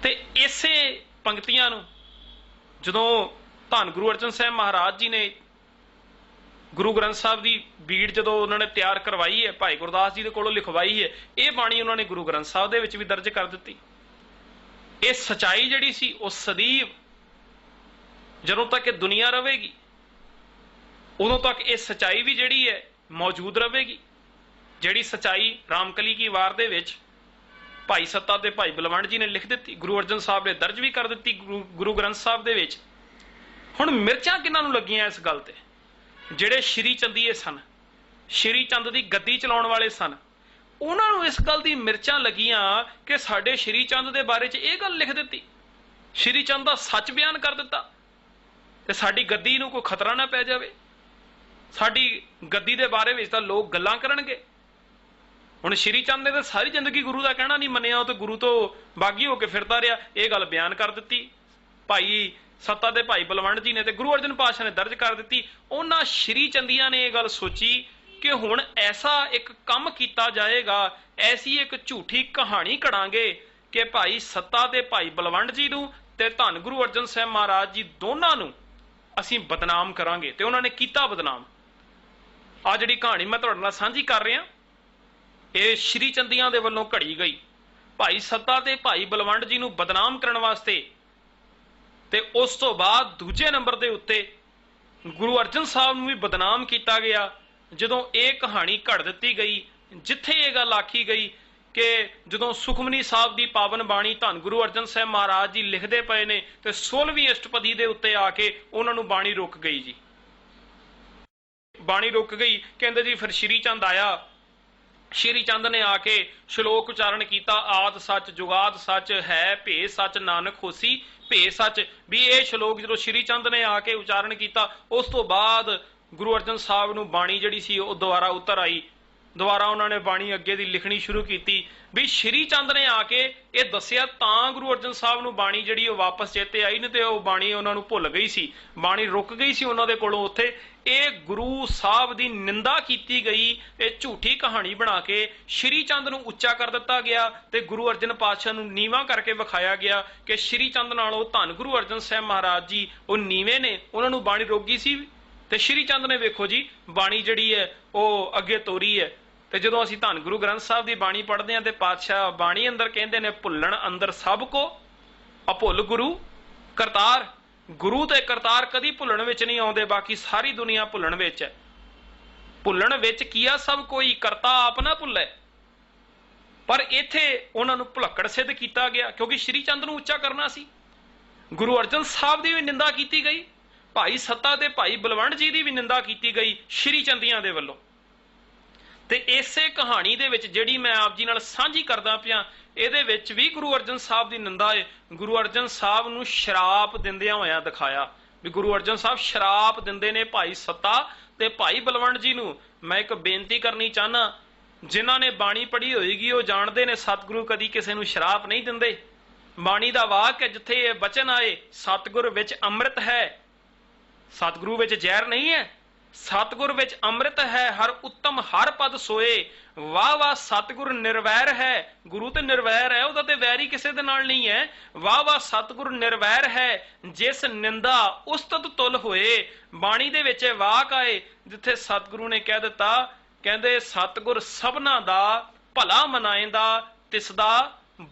ਤੇ ਇਸੇ ਪੰਕਤੀਆਂ ਨੂੰ ਜਦੋਂ ਧੰਨ ਗੁਰੂ ਅਰਜਨ ਸਾਹਿਬ ਮਹਾਰਾਜ ਜੀ ਨੇ ਗੁਰੂ ਗ੍ਰੰਥ ਸਾਹਿਬ ਦੀ ਬੀੜ ਜਦੋਂ ਉਹਨਾਂ ਨੇ ਤਿਆਰ ਕਰਵਾਈ ਹੈ, ਭਾਈ ਗੁਰਦਾਸ ਜੀ ਦੇ ਕੋਲੋਂ ਲਿਖਵਾਈ ਹੈ, ਇਹ ਬਾਣੀ ਉਹਨਾਂ ਨੇ ਗੁਰੂ ਗ੍ਰੰਥ ਸਾਹਿਬ ਦੇ ਵਿੱਚ ਵੀ ਦਰਜ ਕਰ ਦਿੱਤੀ। ਇਹ ਸਚਾਈ ਜਿਹੜੀ ਸੀ ਉਹ ਸਦੀਵ ਜਦੋਂ ਤੱਕ ਇਹ ਦੁਨੀਆ ਰਹੇਗੀ ਉਦੋਂ ਤੱਕ ਇਹ ਸਚਾਈ ਵੀ ਜਿਹੜੀ ਹੈ ਮੌਜੂਦ ਰਹੇਗੀ। ਜਿਹੜੀ ਸਚਾਈ ਰਾਮਕਲੀ ਕੀ ਵਾਰ ਦੇ ਵਿੱਚ ਭਾਈ ਸੱਤਾ ਤੇ ਭਾਈ ਬਲਵੰਡ ਜੀ ਨੇ ਲਿਖ ਦਿੱਤੀ, ਗੁਰੂ ਅਰਜਨ ਸਾਹਿਬ ਨੇ ਦਰਜ ਵੀ ਕਰ ਦਿੱਤੀ ਗੁਰੂ ਗ੍ਰੰਥ ਸਾਹਿਬ ਦੇ ਵਿੱਚ। ਹੁਣ ਮਿਰਚਾਂ ਕਿਹਨਾਂ ਨੂੰ ਲੱਗੀਆਂ ਇਸ ਗੱਲ ਤੇ? ਜਿਹੜੇ ਸ਼੍ਰੀ ਚੰਦੀਏ ਸਨ, ਸ਼੍ਰੀ ਚੰਦ ਦੀ ਗੱਦੀ ਚਲਾਉਣ ਵਾਲੇ ਸਨ, ਉਹਨਾਂ ਨੂੰ ਇਸ ਗੱਲ ਦੀ ਮਿਰਚਾਂ ਲੱਗੀਆਂ ਕਿ ਸਾਡੇ ਸ਼੍ਰੀ ਚੰਦ ਦੇ ਬਾਰੇ 'ਚ ਇਹ ਗੱਲ ਲਿਖ ਦਿੱਤੀ, ਸ਼੍ਰੀ ਚੰਦ ਦਾ ਸੱਚ ਬਿਆਨ ਕਰ ਦਿੱਤਾ ਤੇ ਸਾਡੀ ਗੱਦੀ ਨੂੰ ਕੋਈ ਖਤਰਾ ਨਾ ਪੈ ਜਾਵੇ, ਸਾਡੀ ਗੱਦੀ ਦੇ ਬਾਰੇ ਵਿੱਚ ਤਾਂ ਲੋਕ ਗੱਲਾਂ ਕਰਨਗੇ। ਹੁਣ ਸ਼੍ਰੀ ਚੰਦ ਨੇ ਤਾਂ ਸਾਰੀ ਜ਼ਿੰਦਗੀ ਗੁਰੂ ਦਾ ਕਹਿਣਾ ਨਹੀਂ ਮੰਨਿਆ, ਉਹ ਤੇ ਗੁਰੂ ਤੋਂ ਬਾਗੀ ਹੋ ਕੇ ਫਿਰਦਾ ਰਿਹਾ। ਇਹ ਗੱਲ ਬਿਆਨ ਕਰ ਦਿੱਤੀ ਭਾਈ ਸੱਤਾ ਦੇ ਭਾਈ ਬਲਵੰਡ ਜੀ ਨੇ ਤੇ ਗੁਰੂ ਅਰਜਨ ਪਾਤਸ਼ਾਹ ਨੇ ਦਰਜ ਕਰ ਦਿੱਤੀ। ਉਹਨਾਂ ਸ਼੍ਰੀ ਚੰਦੀਆਂ ਨੇ ਇਹ ਗੱਲ ਸੋਚੀ ਕਿ ਹੁਣ ਐਸਾ ਇੱਕ ਕੰਮ ਕੀਤਾ ਜਾਏਗਾ, ਐਸੀ ਇੱਕ ਝੂਠੀ ਕਹਾਣੀ ਘੜਾਂਗੇ ਕਿ ਭਾਈ ਸੱਤਾ ਦੇ ਭਾਈ ਬਲਵੰਡ ਜੀ ਨੂੰ ਤੇ ਧੰਨ ਗੁਰੂ ਅਰਜਨ ਸਾਹਿਬ ਮਹਾਰਾਜ ਜੀ ਦੋਨਾਂ ਨੂੰ ਅਸੀਂ ਬਦਨਾਮ ਕਰਾਂਗੇ। ਤੇ ਉਹਨਾਂ ਨੇ ਕੀਤਾ ਬਦਨਾਮ। ਆ ਜਿਹੜੀ ਕਹਾਣੀ ਮੈਂ ਤੁਹਾਡੇ ਨਾਲ ਸਾਂਝੀ ਕਰ ਰਿਹਾ ਇਹ ਸ਼੍ਰੀ ਚੰਦੀਆਂ ਦੇ ਵੱਲੋਂ ਘੜੀ ਗਈ ਭਾਈ ਸੱਤਾ ਤੇ ਭਾਈ ਬਲਵੰਡ ਜੀ ਨੂੰ ਬਦਨਾਮ ਕਰਨ ਵਾਸਤੇ। ਤੇ ਉਸ ਤੋਂ ਬਾਅਦ ਦੂਜੇ ਨੰਬਰ ਦੇ ਉੱਤੇ ਗੁਰੂ ਅਰਜਨ ਸਾਹਿਬ ਨੂੰ ਵੀ ਬਦਨਾਮ ਕੀਤਾ ਗਿਆ ਜਦੋਂ ਇਹ ਕਹਾਣੀ ਘੜ ਦਿੱਤੀ ਗਈ, ਜਿੱਥੇ ਇਹ ਗੱਲ ਆਖੀ ਗਈ ਕਿ ਜਦੋਂ ਸੁਖਮਨੀ ਸਾਹਿਬ ਦੀ ਪਾਵਨ ਬਾਣੀ ਧੰਨ ਗੁਰੂ ਅਰਜਨ ਸਾਹਿਬ ਮਹਾਰਾਜ ਜੀ ਲਿਖਦੇ ਪਏ ਨੇ ਤੇ 16ਵੀਂ ਅਸ਼ਟਪਦੀ ਦੇ ਉੱਤੇ ਆ ਕੇ ਉਹਨਾਂ ਨੂੰ ਬਾਣੀ ਰੁਕ ਗਈ ਜੀ। ਬਾਣੀ ਰੁਕ ਗਈ। ਕਹਿੰਦੇ ਜੀ ਫਿਰ ਸ਼੍ਰੀ ਚੰਦ ਆਇਆ, ਸ਼੍ਰੀ ਚੰਦ ਨੇ ਆ ਕੇ ਸ਼ਲੋਕ ਉਚਾਰਨ ਕੀਤਾ, ਆਦ ਸੱਚ ਜੁਗਾਦ ਸੱਚ ਹੈ ਭੇ ਸੱਚ ਨਾਨਕ ਹੋਸੀ ਭੇ ਸੱਚ। ਵੀ ਇਹ ਸ਼ਲੋਕ ਜਦੋਂ ਸ਼੍ਰੀ ਚੰਦ ਨੇ ਆ ਕੇ ਉਚਾਰਨ ਕੀਤਾ ਉਸ ਤੋਂ ਬਾਅਦ ਗੁਰੂ ਅਰਜਨ ਸਾਹਿਬ ਨੂੰ ਬਾਣੀ ਜਿਹੜੀ ਸੀ ਉਹ ਦੁਬਾਰਾ ਉਤਰ ਆਈ। ਦੁਬਾਰਾ ਉਹਨਾਂ ਨੇ ਬਾਣੀ ਅੱਗੇ ਦੀ ਲਿਖਣੀ ਸ਼ੁਰੂ ਕੀਤੀ। ਵੀ ਸ਼੍ਰੀ ਚੰਦ ਨੇ ਆ ਕੇ ਇਹ ਦੱਸਿਆ ਤਾਂ ਗੁਰੂ ਅਰਜਨ ਸਾਹਿਬ ਨੂੰ ਬਾਣੀ ਜਿਹੜੀ ਉਹ ਵਾਪਸ ਚੇਤੇ ਆਈ, ਨਹੀਂ ਤੇ ਉਹ ਬਾਣੀ ਉਹਨਾਂ ਨੂੰ ਭੁੱਲ ਗਈ ਸੀ, ਬਾਣੀ ਰੁਕ ਗਈ ਸੀ ਉਹਨਾਂ ਦੇ ਕੋਲੋਂ ਉੱਥੇ। ਇਹ ਗੁਰੂ ਸਾਹਿਬ ਦੀ ਨਿੰਦਾ ਕੀਤੀ ਗਈ, ਇਹ ਝੂਠੀ ਕਹਾਣੀ ਬਣਾ ਕੇ ਸ਼੍ਰੀ ਚੰਦ ਨੂੰ ਉੱਚਾ ਕਰ ਦਿੱਤਾ ਗਿਆ ਤੇ ਗੁਰੂ ਅਰਜਨ ਪਾਤਸ਼ਾਹ ਨੂੰ ਨੀਵਾਂ ਕਰਕੇ ਵਿਖਾਇਆ ਗਿਆ ਕਿ ਸ਼੍ਰੀ ਚੰਦ ਨਾਲੋਂ ਧੰਨ ਗੁਰੂ ਅਰਜਨ ਸਾਹਿਬ ਮਹਾਰਾਜ ਜੀ ਉਹ ਨੀਵੇਂ ਨੇ, ਉਹਨਾਂ ਨੂੰ ਬਾਣੀ ਰੁਕ ਗਈ ਸੀ ਤੇ ਸ਼੍ਰੀ ਚੰਦ ਨੇ ਵੇਖੋ ਜੀ ਬਾਣੀ ਜਿਹੜੀ ਹੈ ਉਹ ਅੱਗੇ ਤੋਰੀ ਹੈ। ਤੇ ਜਦੋਂ ਅਸੀਂ ਧੰਨ ਗੁਰੂ ਗ੍ਰੰਥ ਸਾਹਿਬ ਦੀ ਬਾਣੀ ਪੜ੍ਹਦੇ ਹਾਂ ਤੇ ਪਾਤਸ਼ਾਹ ਬਾਣੀ ਅੰਦਰ ਕਹਿੰਦੇ ਨੇ, ਭੁੱਲਣ ਅੰਦਰ ਸਭ ਕੋ ਅਭੁੱਲ ਗੁਰੂ ਕਰਤਾਰ। ਗੁਰੂ ਤੇ ਕਰਤਾਰ ਕਦੀ ਭੁੱਲਣ ਵਿੱਚ ਨਹੀਂ ਆਉਂਦੇ, ਬਾਕੀ ਸਾਰੀ ਦੁਨੀਆ ਭੁੱਲਣ ਵਿੱਚ ਹੈ। ਭੁੱਲਣ ਵਿੱਚ ਕੀਆ ਸਭ ਕੋਈ, ਕਰਤਾ ਆਪ ਨਾ ਭੁੱਲੇ। ਪਰ ਇੱਥੇ ਉਹਨਾਂ ਨੂੰ ਭੁਲੱਕੜ ਸਿੱਧ ਕੀਤਾ ਗਿਆ ਕਿਉਂਕਿ ਸ਼੍ਰੀ ਚੰਦ ਨੂੰ ਉੱਚਾ ਕਰਨਾ ਸੀ। ਗੁਰੂ ਅਰਜਨ ਸਾਹਿਬ ਦੀ ਵੀ ਨਿੰਦਾ ਕੀਤੀ ਗਈ, ਭਾਈ ਸੱਤਾ ਤੇ ਭਾਈ ਬਲਵੰਡ ਜੀ ਦੀ ਵੀ ਨਿੰਦਾ ਕੀਤੀ ਗਈ ਸ਼੍ਰੀ ਚੰਦੀਆਂ ਦੇ ਵੱਲੋਂ। ਤੇ ਇਸੇ ਕਹਾਣੀ ਦੇ ਵਿੱਚ ਜਿਹੜੀ ਮੈਂ ਆਪ ਜੀ ਨਾਲ ਸਾਂਝੀ ਕਰਦਾ ਪਿਆ, ਇਹਦੇ ਵਿੱਚ ਵੀ ਗੁਰੂ ਅਰਜਨ ਸਾਹਿਬ ਦੀ ਨਿੰਦਾ ਹੈ। ਗੁਰੂ ਅਰਜਨ ਸਾਹਿਬ ਨੂੰ ਸ਼ਰਾਪ ਦਿੰਦਿਆਂ ਹੋਇਆਂ ਦਿਖਾਇਆ ਵੀ ਗੁਰੂ ਅਰਜਨ ਸਾਹਿਬ ਸ਼ਰਾਪ ਦਿੰਦੇ ਨੇ ਭਾਈ ਸੱਤਾ ਤੇ ਭਾਈ ਬਲਵੰਡ ਜੀ ਨੂੰ। ਮੈਂ ਇੱਕ ਬੇਨਤੀ ਕਰਨੀ ਚਾਹਨਾ, ਜਿਨ੍ਹਾਂ ਨੇ ਬਾਣੀ ਪੜ੍ਹੀ ਹੋਏਗੀ ਉਹ ਜਾਣਦੇ ਨੇ ਸਤਿਗੁਰੂ ਕਦੀ ਕਿਸੇ ਨੂੰ ਸ਼ਰਾਪ ਨਹੀਂ ਦਿੰਦੇ। ਬਾਣੀ ਦਾ ਵਾਕ ਹੈ, ਜਿੱਥੇ ਇਹ ਬਚਨ ਆਏ ਸਤਿਗੁਰ ਵਿੱਚ ਅੰਮ੍ਰਿਤ ਹੈ, ਸਤਿਗੁਰੂ ਵਿੱਚ ਜ਼ਹਿਰ ਨਹੀਂ ਹੈ। सतगुर विच अमृत है हर उत्तम हर पद सोए। वाह वाह सतगुर निर्वैर है। गुरु ते निर्वैर है, ਉਹਦਾ ਤੇ ਵੈਰੀ ਕਿਸੇ ਦੇ ਨਾਲ नहीं है। वाह वाह सतगुर निर्वैर है जिस निंदा उस्तत तुल होए। बाणी दे विच वाक आए जिथे सतगुरु ने कह दिता, कहंदे सतगुर सबना दा भला मनाएंदा तिसदा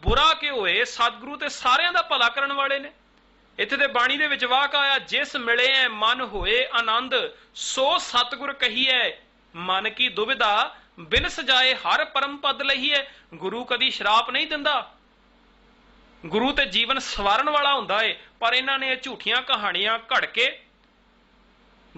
बुरा कि होए। सतगुरु ते सारियां दा भला करन वाले ने। इत्थे ते बाणी दे विच वाक आया, जिस मिले है मन होए आनंद सो सतगुर कहिए। मन की दुविधा बिन सजाए हर परम पद लहीए। गुरु कदी शराप नहीं दिंदा, गुरु ते जीवन सवारन वाला हुंदा है। पर इन्हां ने झूठियां कहानियां घड़ के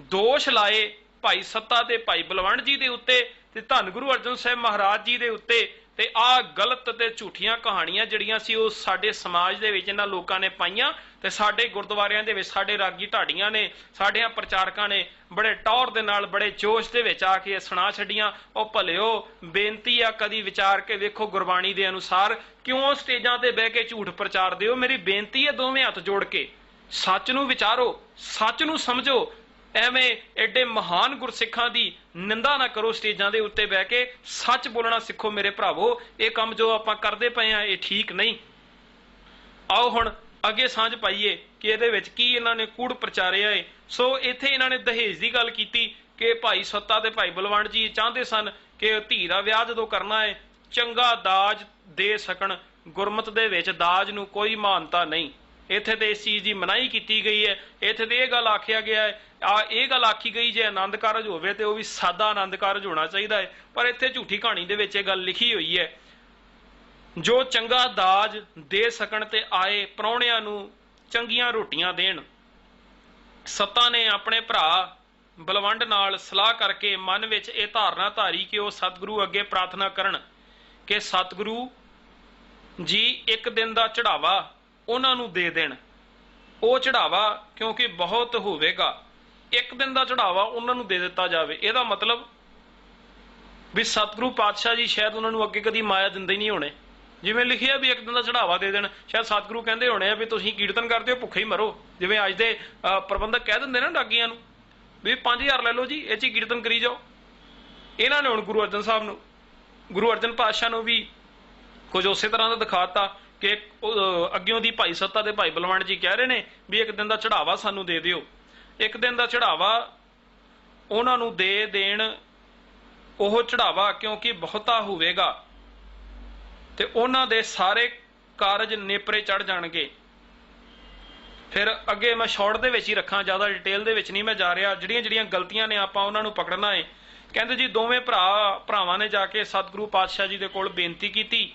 दोष लाए भाई सत्ता ते भाई बलवंड जी दे उत्ते ते धन गुरु अर्जन साहिब महाराज जी दे उत्ते। ते आ गलत ते झूठियां कहानियां जिहड़ियां सी ਉਹ ਸਾਡੇ ਸਮਾਜ ਦੇ ਵਿੱਚ ਇਹਨਾਂ ਲੋਕਾਂ ਨੇ ਪਾਈਆਂ ਤੇ ਸਾਡੇ ਗੁਰਦੁਆਰਿਆਂ ਦੇ ਵਿੱਚ ਸਾਡੇ ਰਾਗੀ ਢਾਡੀਆਂ ਨੇ, ਸਾਡਿਆਂ ਪ੍ਰਚਾਰਕਾਂ ਨੇ ਬੜੇ ਟੌਰ ਦੇ ਨਾਲ ਬੜੇ ਜੋਸ਼ ਦੇ ਵਿੱਚ ਆ ਕੇ ਸੁਣਾ ਛੱਡੀਆਂ। ਉਹ ਭਲਿਓ ਬੇਨਤੀ ਆ ਕਦੀ ਵਿਚਾਰ ਕੇ ਵੇਖੋ ਗੁਰਬਾਣੀ ਦੇ ਅਨੁਸਾਰ ਕਿਉਂ ਸਟੇਜਾਂ ਤੇ ਬਹਿ ਕੇ ਝੂਠ ਪ੍ਰਚਾਰ ਦਿਓ। ਮੇਰੀ ਬੇਨਤੀ ਹੈ ਦੋਵੇਂ ਹੱਥ ਜੋੜ ਕੇ ਸੱਚ ਨੂੰ ਵਿਚਾਰੋ, ਸੱਚ ਨੂੰ ਸਮਝੋ। ਐਵੇਂ ਐਡੇ ਮਹਾਨ ਗੁਰਸਿੱਖਾਂ ਦੀ ਨਿੰਦਾ ਨਾ ਕਰੋ ਸਟੇਜਾਂ ਦੇ ਉੱਤੇ ਬਹਿ ਕੇ। ਸੱਚ ਬੋਲਣਾ ਸਿੱਖੋ ਮੇਰੇ ਭਰਾਵੋ। ਇਹ ਕੰਮ ਜੋ ਆਪਾਂ ਕਰਦੇ ਪਏ ਆ ਇਹ ਠੀਕ ਨਹੀਂ। ਆਓ ਹੁਣ ਅੱਗੇ ਸਾਂਝ ਪਾਈਏ ਕਿ ਇਹਦੇ ਵਿੱਚ ਕੀ ਇਹਨਾਂ ਨੇ ਕੂੜ ਪ੍ਰਚਾਰਿਆ ਹੈ। ਸੋ ਇੱਥੇ ਇਹਨਾਂ ਨੇ ਦਹੇਜ ਦੀ ਗੱਲ ਕੀਤੀ ਕਿ ਭਾਈ ਸੱਤਾ ਤੇ ਭਾਈ ਬਲਵੰਡ ਜੀ ਚਾਹੁੰਦੇ ਸਨ ਕਿ ਧੀ ਦਾ ਵਿਆਹ ਜਦੋਂ ਕਰਨਾ ਹੈ ਚੰਗਾ ਦਾਜ ਦੇ ਸਕਣ। ਗੁਰਮਤ ਦੇ ਵਿੱਚ ਦਾਜ ਨੂੰ ਕੋਈ ਮਾਨਤਾ ਨਹੀਂ। ਇੱਥੇ ਤੇ ਇਸ ਚੀਜ਼ ਦੀ ਮਨਾਹੀ ਕੀਤੀ ਗਈ ਹੈ। ਇੱਥੇ ਤੇ ਇਹ ਗੱਲ ਆਖਿਆ ਗਿਆ ਹੈ, ਇਹ ਗੱਲ ਆਖੀ ਗਈ ਜੇ ਆਨੰਦ ਕਾਰਜ ਹੋਵੇ ਤੇ ਉਹ ਵੀ ਸਾਦਾ ਆਨੰਦ ਕਾਰਜ ਹੋਣਾ ਚਾਹੀਦਾ ਹੈ। ਪਰ ਇੱਥੇ ਝੂਠੀ ਕਹਾਣੀ ਦੇ ਵਿੱਚ ਇਹ ਗੱਲ ਲਿਖੀ ਹੋਈ ਹੈ, ਜੋ ਚੰਗਾ ਦਾਜ ਦੇ ਸਕਣ ਤੇ ਆਏ ਪ੍ਰਾਹੁਣਿਆਂ ਨੂੰ ਚੰਗੀਆਂ ਰੋਟੀਆਂ ਦੇਣ। ਸੱਤਾ ਨੇ ਆਪਣੇ ਭਰਾ ਬਲਵੰਡ ਨਾਲ ਸਲਾਹ ਕਰਕੇ ਮਨ ਵਿੱਚ ਇਹ ਧਾਰਨਾ ਧਾਰੀ ਕਿ ਉਹ ਸਤਿਗੁਰੂ ਅੱਗੇ ਪ੍ਰਾਰਥਨਾ ਕਰਨ ਕਿ ਸਤਿਗੁਰੂ ਜੀ ਇੱਕ ਦਿਨ ਦਾ ਚੜਾਵਾ ਉਹਨਾਂ ਨੂੰ ਦੇ ਦੇਣ। ਉਹ ਚੜਾਵਾ ਕਿਉਂਕਿ ਬਹੁਤ ਹੋਵੇਗਾ, ਇੱਕ ਦਿਨ ਦਾ ਚੜਾਵਾ ਉਹਨਾਂ ਨੂੰ ਦੇ ਦਿੱਤਾ ਜਾਵੇ। ਇਹਦਾ ਮਤਲਬ ਵੀ ਸਤਿਗੁਰੂ ਪਾਤਸ਼ਾਹ ਜੀ ਸ਼ਾਇਦ ਉਹਨਾਂ ਨੂੰ ਅੱਗੇ ਕਦੀ ਮਾਇਆ ਦਿੰਦੇ ਨਹੀਂ ਹੋਣੇ। ਜਿਵੇਂ ਲਿਖਿਆ ਵੀ ਇੱਕ ਦਿਨ ਦਾ ਚੜਾਵਾ ਦੇ ਦੇਣ, ਸ਼ਾਇਦ ਸਤਿਗੁਰੂ ਕਹਿੰਦੇ ਹੋਣੇ ਆ ਵੀ ਤੁਸੀਂ ਕੀਰਤਨ ਕਰਦੇ ਹੋ ਭੁੱਖੇ ਹੀ ਮਰੋ। ਜਿਵੇਂ ਅੱਜ ਦੇ ਪ੍ਰਬੰਧਕ ਕਹਿ ਦਿੰਦੇ ਨਾ ਡਾਗੀਆਂ ਨੂੰ ਵੀ 5000 ਲੈ ਲਓ ਜੀ, ਇਹ 'ਚ ਹੀ ਕੀਰਤਨ ਕਰੀ ਜਾਓ। ਇਹਨਾਂ ਨੇ ਹੁਣ ਗੁਰੂ ਅਰਜਨ ਸਾਹਿਬ ਨੂੰ, ਗੁਰੂ ਅਰਜਨ ਪਾਤਸ਼ਾਹ ਨੂੰ ਵੀ ਕੁਝ ਉਸੇ ਤਰ੍ਹਾਂ ਦਾ ਦਿਖਾਤਾ ਕਿ ਅੱਗਿਓਂ ਦੀ ਭਾਈ ਸੱਤਾ ਤੇ ਭਾਈ ਬਲਵੰਡ ਜੀ ਕਹਿ ਰਹੇ ਨੇ ਵੀ ਇੱਕ ਦਿਨ ਦਾ ਚੜਾਵਾ ਸਾਨੂੰ ਦੇ ਦਿਓ। ਇੱਕ ਦਿਨ ਦਾ ਚੜਾਵਾ ਉਹਨਾਂ ਨੂੰ ਦੇ ਦੇਣ। ਉਹ ਚੜਾਵਾ ਕਿਉਂਕਿ ਬਹੁਤਾ ਹੋਵੇਗਾ ਤੇ ਉਹਨਾਂ ਦੇ ਸਾਰੇ ਕਾਰਜ ਨੇਪਰੇ ਚੜ ਜਾਣਗੇ। ਫਿਰ ਅੱਗੇ ਮੈਂ ਸ਼ਾਰਟ ਦੇ ਵਿੱਚ ਹੀ ਰੱਖਾਂ, ਜ਼ਿਆਦਾ ਡਿਟੇਲ ਦੇ ਵਿੱਚ ਨਹੀਂ ਮੈਂ ਜਾ ਰਿਹਾ। ਜਿਹੜੀਆਂ ਜਿਹੜੀਆਂ ਗਲਤੀਆਂ ਨੇ ਆਪਾਂ ਉਹਨਾਂ ਨੂੰ ਪਕੜਨਾ ਹੈ। ਕਹਿੰਦੇ ਜੀ ਦੋਵੇਂ ਭਰਾਵਾਂ ਨੇ ਜਾ ਕੇ ਸਤਿਗੁਰੂ ਪਾਤਸ਼ਾਹ ਜੀ ਦੇ ਕੋਲ ਬੇਨਤੀ ਕੀਤੀ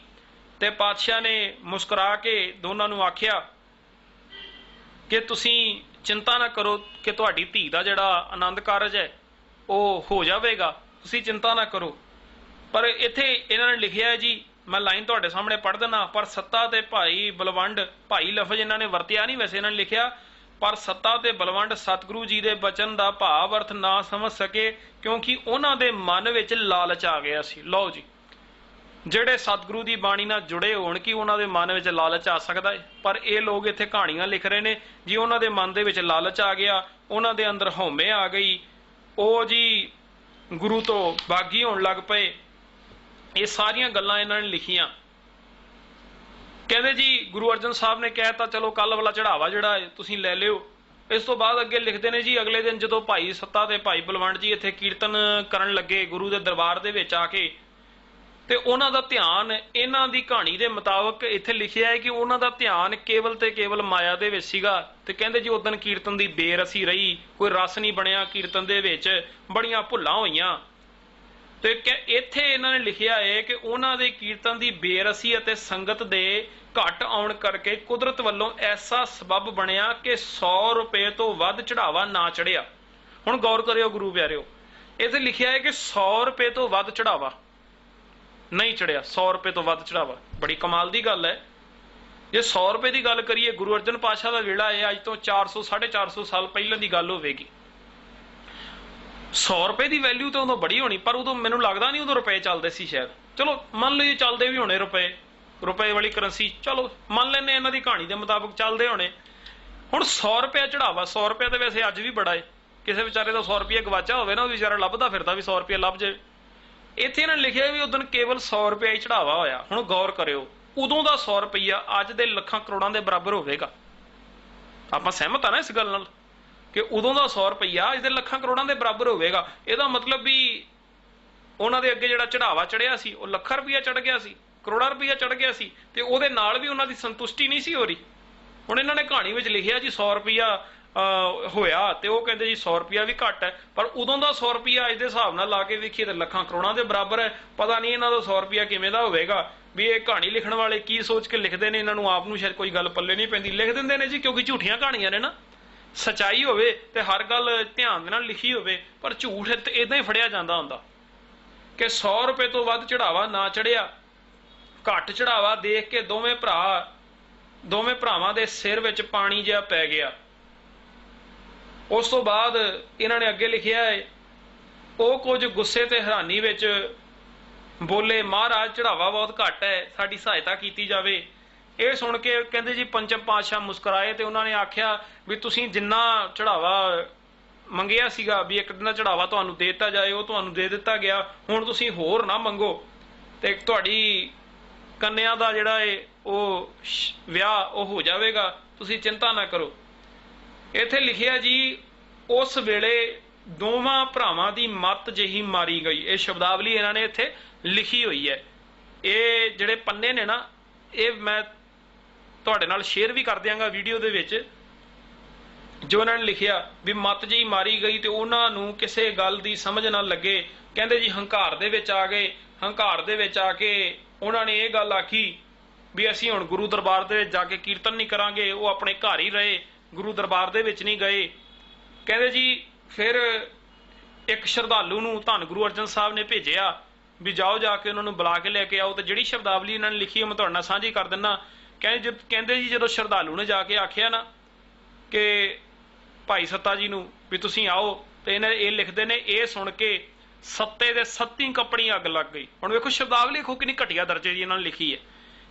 ਤੇ ਪਾਤਸ਼ਾਹ ਨੇ ਮੁਸਕਰਾ ਕੇ ਦੋਨਾਂ ਨੂੰ ਆਖਿਆ ਕਿ ਤੁਸੀਂ ਚਿੰਤਾ ਨਾ ਕਰੋ ਕਿ ਤੁਹਾਡੀ ਧੀ ਦਾ ਜਿਹੜਾ ਆਨੰਦ ਕਾਰਜ ਹੈ ਉਹ ਹੋ ਜਾਵੇਗਾ, ਤੁਸੀਂ ਚਿੰਤਾ ਨਾ ਕਰੋ। ਪਰ ਇੱਥੇ ਇਹਨਾਂ ਨੇ ਲਿਖਿਆ ਹੈ ਜੀ, ਮੈਂ ਲਾਈਨ ਤੁਹਾਡੇ ਸਾਹਮਣੇ ਪੜ੍ਹ ਦਿੰਦਾ। ਪਰ ਸੱਤਾ ਤੇ ਭਾਈ ਬਲਵੰਡ, ਭਾਈ ਲਫ਼ਜ਼ ਇਹਨਾਂ ਨੇ ਵਰਤਿਆ ਨਹੀਂ, ਵੈਸੇ ਇਹਨਾਂ ਨੇ ਲਿਖਿਆ ਪਰ ਸੱਤਾ ਤੇ ਬਲਵੰਡ ਸਤਿਗੁਰੂ ਜੀ ਦੇ ਬਚਨ ਦਾ ਭਾਵ ਅਰਥ ਨਾ ਸਮਝ ਸਕੇ ਕਿਉਂਕਿ ਉਹਨਾਂ ਦੇ ਮਨ ਵਿੱਚ ਲਾਲਚ ਆ ਗਿਆ ਸੀ। ਲਓ ਜੀ, ਜਿਹੜੇ ਸਤਿਗੁਰੂ ਦੀ ਬਾਣੀ ਨਾਲ ਜੁੜੇ ਹੋਣ ਕਿ ਉਹਨਾਂ ਦੇ ਮਨ ਵਿੱਚ ਲਾਲਚ ਆ ਸਕਦਾ ਹੈ। ਪਰ ਇਹ ਲੋਕ ਇੱਥੇ ਕਹਾਣੀਆਂ ਲਿਖ ਰਹੇ ਨੇ ਜੀ ਉਹਨਾਂ ਦੇ ਮਨ ਦੇ ਵਿੱਚ ਲਾਲਚ ਆ ਗਿਆ, ਉਹਨਾਂ ਦੇ ਅੰਦਰ ਹਉਮੈ ਆ ਗਈ, ਉਹ ਜੀ ਗੁਰੂ ਤੋਂ ਬਾਗੀ ਹੋਣ ਲੱਗ ਪਏ। ਇਹ ਸਾਰੀਆਂ ਗੱਲਾਂ ਇਹਨਾਂ ਨੇ ਲਿਖੀਆਂ। ਕਹਿੰਦੇ ਜੀ ਗੁਰੂ ਅਰਜਨ ਸਾਹਿਬ ਨੇ ਕਹਿਤਾ ਚਲੋ ਕੱਲ ਵਾਲਾ ਚੜਾਵਾ ਜਿਹੜਾ ਹੈ ਤੁਸੀਂ ਲੈ ਲਿਓ। ਇਸ ਤੋਂ ਬਾਅਦ ਅੱਗੇ ਲਿਖਦੇ ਨੇ ਜੀ ਅਗਲੇ ਦਿਨ ਜਦੋਂ ਭਾਈ ਸੱਤਾ ਤੇ ਭਾਈ ਬਲਵੰਡ ਜੀ ਇੱਥੇ ਕੀਰਤਨ ਕਰਨ ਲੱਗੇ ਗੁਰੂ ਦੇ ਦਰਬਾਰ ਦੇ ਵਿੱਚ ਆ ਕੇ, ਤੇ ਉਹਨਾਂ ਦਾ ਧਿਆਨ ਇਹਨਾਂ ਦੀ ਕਹਾਣੀ ਦੇ ਮੁਤਾਬਕ ਇੱਥੇ ਲਿਖਿਆ ਹੈ ਕਿ ਉਹਨਾਂ ਦਾ ਧਿਆਨ ਕੇਵਲ ਤੇ ਕੇਵਲ ਮਾਇਆ ਦੇ ਵਿੱਚ ਸੀਗਾ। ਤੇ ਕਹਿੰਦੇ ਜੀ ਉਦਣ ਕੀਰਤਨ ਦੀ ਬੇਰਸੀ ਰਹੀ, ਕੋਈ ਰਸ ਨਹੀਂ ਬਣਿਆ ਕੀਰਤਨ ਦੇ ਵਿੱਚ, ਬੜੀਆਂ ਭੁੱਲਾਂ ਹੋਈਆਂ। ਤੇ ਇੱਥੇ ਇਹਨਾਂ ਨੇ ਲਿਖਿਆ ਹੈ ਕਿ ਉਹਨਾਂ ਦੇ ਕੀਰਤਨ ਦੀ ਬੇਰਸੀ ਅਤੇ ਸੰਗਤ ਦੇ ਘੱਟ ਆਉਣ ਕਰਕੇ ਕੁਦਰਤ ਵੱਲੋਂ ਐਸਾ ਸਬੱਬ ਬਣਿਆ ਕਿ 100 ਰੁਪਏ ਤੋਂ ਵੱਧ ਚੜਾਵਾ ਨਾ ਚੜਿਆ। ਹੁਣ ਗੌਰ ਕਰਿਓ ਗੁਰੂ ਪਿਆਰਿਓ, ਇੱਥੇ ਲਿਖਿਆ ਹੈ ਕਿ 100 ਰੁਪਏ ਤੋਂ ਵੱਧ ਚੜਾਵਾ ਨਹੀਂ ਚੜਿਆ। 100 ਰੁਪਏ ਤੋਂ ਵੱਧ ਚੜਾਵਾ, ਬੜੀ ਕਮਾਲ ਦੀ ਗੱਲ ਹੈ। ਜੇ 100 ਰੁਪਏ ਦੀ ਗੱਲ ਕਰੀਏ, ਗੁਰੂ ਅਰਜਨ ਪਾਤਸ਼ਾਹ ਦਾ ਵੇਲਾ ਹੈ ਅੱਜ ਤੋਂ 400 450 ਸਾਲ ਪਹਿਲਾਂ ਦੀ ਗੱਲ ਹੋਵੇਗੀ। 100 ਰੁਪਏ ਦੀ ਵੈਲਿਊ ਤਾਂ ਉਦੋਂ ਬੜੀ ਹੋਣੀ, ਪਰ ਉਦੋਂ ਮੈਨੂੰ ਲੱਗਦਾ ਨਹੀਂ ਉਦੋਂ ਰੁਪਏ ਚੱਲਦੇ ਸੀ ਸ਼ਾਇਦ। ਚਲੋ ਮੰਨ ਲਈਏ ਚੱਲਦੇ ਵੀ ਹੋਣੇ ਰੁਪਏ ਵਾਲੀ ਕਰੰਸੀ, ਚਲੋ ਮੰਨ ਲੈਂਦੇ ਇਹਨਾਂ ਦੀ ਕਹਾਣੀ ਦੇ ਮੁਤਾਬਕ ਚੱਲਦੇ ਹੋਣੇ। ਹੁਣ 100 ਰੁਪਏ ਚੜਾਵਾ, 100 ਰੁਪਏ ਤਾਂ ਵੈਸੇ ਅੱਜ ਵੀ ਬੜਾ ਹੈ, ਕਿਸੇ ਵਿਚਾਰੇ ਦਾ 100 ਰੁਪਇਆ ਗਵਾਚਾ ਹੋਵੇ ਨਾ, ਉਹ ਵਿਚਾਰਾ ਲੱਭਦਾ ਫਿਰਦਾ ਵੀ 100 ਰੁਪਇਆ ਲੱਭ ਜਾਵੇ। ਇੱਥੇ ਇਹਨਾਂ ਨੇ ਲਿਖਿਆ ਵੀ ਉਦੋਂ ਕੇਵਲ 100 ਰੁਪਇਆ ਹੀ ਚੜਾਵਾ ਹੋਇਆ। ਹੁਣ ਗੌਰ ਕਰਿਓ, ਉਦੋਂ ਦਾ 100 ਰੁਪਇਆ ਅੱਜ ਦੇ ਲੱਖਾਂ ਕਰੋੜਾਂ ਦੇ ਬਰਾਬਰ ਹੋਵੇਗਾ। ਆਪਾਂ ਸਹਿਮਤ ਆ ਨਾ ਇਸ ਗੱਲ ਨਾਲ ਕਿ ਉਦੋਂ ਦਾ 100 ਰੁਪਇਆ ਅੱਜ ਦੇ ਲੱਖਾਂ ਕਰੋੜਾਂ ਦੇ ਬਰਾਬਰ ਹੋਵੇਗਾ। ਇਹਦਾ ਮਤਲਬ ਵੀ ਉਹਨਾਂ ਦੇ ਅੱਗੇ ਜਿਹੜਾ ਚੜਾਵਾ ਚੜਿਆ ਸੀ ਉਹ ਲੱਖਾਂ ਰੁਪਇਆ ਚੜ ਗਿਆ ਸੀ, ਕਰੋੜਾਂ ਰੁਪਇਆ ਚੜ ਗਿਆ ਸੀ, ਤੇ ਉਹਦੇ ਨਾਲ ਵੀ ਉਹਨਾਂ ਦੀ ਸੰਤੁਸ਼ਟੀ ਨਹੀਂ ਸੀ ਹੋ ਰਹੀ। ਹੁਣ ਇਹਨਾਂ ਨੇ ਕਹਾਣੀ ਵਿੱਚ ਲਿਖਿਆ ਜੀ 100 ਰੁਪਇਆ ਹੋਇਆ, ਤੇ ਉਹ ਕਹਿੰਦੇ ਜੀ 100 ਰੁਪਇਆ ਵੀ ਘੱਟ ਹੈ, ਪਰ ਉਦੋਂ ਦਾ 100 ਰੁਪਇਆ ਅੱਜ ਦੇ ਹਿਸਾਬ ਨਾਲ ਲਾ ਕੇ ਵੇਖੀਏ ਤਾਂ ਲੱਖਾਂ ਕਰੋੜਾਂ ਦੇ ਬਰਾਬਰ ਹੈ। ਪਤਾ ਨਹੀਂ ਇਹਨਾਂ ਦਾ 100 ਰੁਪਇਆ ਕਿਵੇਂ ਦਾ ਹੋਵੇਗਾ। ਵੀ ਇਹ ਕਹਾਣੀ ਲਿਖਣ ਵਾਲੇ ਕੀ ਸੋਚ ਕੇ ਲਿਖਦੇ ਨੇ, ਇਹਨਾਂ ਨੂੰ ਆਪ ਨੂੰ ਸ਼ਾਇਦ ਕੋਈ ਗੱਲ ਪੱਲੇ ਨਹੀਂ ਪੈਂਦੀ, ਲਿਖ ਦਿੰਦੇ ਨੇ ਜੀ, ਕਿਉਂਕਿ ਝੂਠੀਆਂ ਕਹਾਣੀਆਂ ਨੇ ਨਾ। ਸਚਾਈ ਹੋਵੇ ਤੇ ਹਰ ਗੱਲ ਧਿਆਨ ਦੇ ਨਾਲ ਲਿਖੀ ਹੋਵੇ, ਪਰ ਝੂਠ ਇਦਾਂ ਹੀ ਫੜਿਆ ਜਾਂਦਾ ਹੁੰਦਾ ਕਿ 100 ਰੁਪਏ ਤੋਂ ਵੱਧ ਚੜਾਵਾ ਨਾ ਚੜਿਆ। ਘੱਟ ਚੜਾਵਾ ਦੇਖ ਕੇ ਦੋਵੇਂ ਭਰਾਵਾਂ ਦੇ ਸਿਰ ਵਿੱਚ ਪਾਣੀ ਜਿਹਾ ਪੈ ਗਿਆ। ਉਸ ਤੋਂ ਬਾਅਦ ਇਹਨਾਂ ਨੇ ਅੱਗੇ ਲਿਖਿਆ ਹੈ, ਉਹ ਕੁਝ ਗੁੱਸੇ ਤੇ ਹੈਰਾਨੀ ਵਿੱਚ ਬੋਲੇ, ਮਹਾਰਾਜ ਚੜਾਵਾ ਬਹੁਤ ਘੱਟ ਹੈ, ਸਾਡੀ ਸਹਾਇਤਾ ਕੀਤੀ ਜਾਵੇ। ਇਹ ਸੁਣ ਕੇ ਕਹਿੰਦੇ ਜੀ ਪੰਚਮ ਪਾਤਸ਼ਾਹ ਮੁਸਕਰਾਏ ਤੇ ਉਹਨਾਂ ਨੇ ਆਖਿਆ ਵੀ ਤੁਸੀਂ ਜਿੰਨਾ ਚੜਾਵਾ ਮੰਗਿਆ ਸੀਗਾ ਵੀ ਇੱਕ ਦਿਨ ਦਾ ਚੜਾਵਾ ਤੁਹਾਨੂੰ ਦੇ ਦਿੱਤਾ ਜਾਏ, ਉਹ ਤੁਹਾਨੂੰ ਦੇ ਦਿੱਤਾ ਗਿਆ। ਹੁਣ ਤੁਸੀਂ ਹੋਰ ਨਾ ਮੰਗੋ ਤੇ ਤੁਹਾਡੀ ਕੰਨਿਆ ਦਾ ਜਿਹੜਾ ਹੈ ਉਹ ਵਿਆਹ ਉਹ ਹੋ ਜਾਵੇਗਾ, ਤੁਸੀਂ ਚਿੰਤਾ ਨਾ ਕਰੋ। ਇੱਥੇ ਲਿਖਿਆ ਜੀ ਉਸ ਵੇਲੇ ਦੋਵਾਂ ਭਰਾਵਾਂ ਦੀ ਮੱਤ ਜਿਹੀ ਮਾਰੀ ਗਈ। ਇਹ ਸ਼ਬਦਾਵਲੀ ਇਹਨਾਂ ਨੇ ਇੱਥੇ ਲਿਖੀ ਹੋਈ ਹੈ। ਇਹ ਜਿਹੜੇ ਪੰਨੇ ਨੇ ਨਾ, ਇਹ ਮੈਂ ਤੁਹਾਡੇ ਨਾਲ ਸ਼ੇਅਰ ਵੀ ਕਰ ਦਿਆਂਗਾ ਵੀਡੀਓ ਦੇ ਵਿੱਚ, ਜੋ ਇਹਨਾਂ ਨੇ ਲਿਖਿਆ ਵੀ ਮੱਤ ਜਿਹੀ ਮਾਰੀ ਗਈ ਤੇ ਉਹਨਾਂ ਨੂੰ ਕਿਸੇ ਗੱਲ ਦੀ ਸਮਝ ਨਾ ਲੱਗੇ। ਕਹਿੰਦੇ ਜੀ ਹੰਕਾਰ ਦੇ ਵਿੱਚ ਆ ਗਏ। ਹੰਕਾਰ ਦੇ ਵਿੱਚ ਆ ਕੇ ਉਹਨਾਂ ਨੇ ਇਹ ਗੱਲ ਆਖੀ ਵੀ ਅਸੀਂ ਹੁਣ ਗੁਰੂ ਦਰਬਾਰ ਦੇ ਵਿੱਚ ਜਾ ਕੇ ਕੀਰਤਨ ਨਹੀਂ ਕਰਾਂਗੇ। ਉਹ ਆਪਣੇ ਘਰ ਹੀ ਰਹੇ, ਗੁਰੂ ਦਰਬਾਰ ਦੇ ਵਿੱਚ ਨਹੀਂ ਗਏ। ਕਹਿੰਦੇ ਜੀ ਫਿਰ ਇੱਕ ਸ਼ਰਧਾਲੂ ਨੂੰ ਧੰਨ ਗੁਰੂ ਅਰਜਨ ਸਾਹਿਬ ਨੇ ਭੇਜਿਆ ਵੀ ਜਾਓ ਜਾ ਕੇ ਉਹਨਾਂ ਨੂੰ ਬੁਲਾ ਕੇ ਲੈ ਕੇ ਆਓ। ਤੇ ਜਿਹੜੀ ਸ਼ਬਦਾਵਲੀ ਇਹਨਾਂ ਨੇ ਲਿਖੀ ਹੈ ਮੈਂ ਤੁਹਾਡੇ ਨਾਲ ਸਾਂਝੀ ਕਰ ਦਿੰਦਾ। ਕਹਿੰਦੇ ਜੀ ਜਦੋਂ ਸ਼ਰਧਾਲੂ ਨੇ ਜਾ ਕੇ ਆਖਿਆ ਨਾ ਕਿ ਭਾਈ ਸੱਤਾ ਜੀ ਨੂੰ ਵੀ ਤੁਸੀਂ ਆਓ, ਤੇ ਇਹਨੇ ਇਹ ਲਿਖਦੇ ਨੇ, ਇਹ ਸੁਣ ਕੇ ਸੱਤੇ ਦੇ 7 ਕੱਪੜੀ ਅੱਗ ਲੱਗ ਗਈ। ਹੁਣ ਵੇਖੋ ਸ਼ਬਦਾਵਲੀ ਦੇਖੋ ਕਿੰਨੀ ਘਟੀਆ ਦਰਜੇ ਦੀ ਇਹਨਾਂ ਨੇ ਲਿਖੀ ਹੈ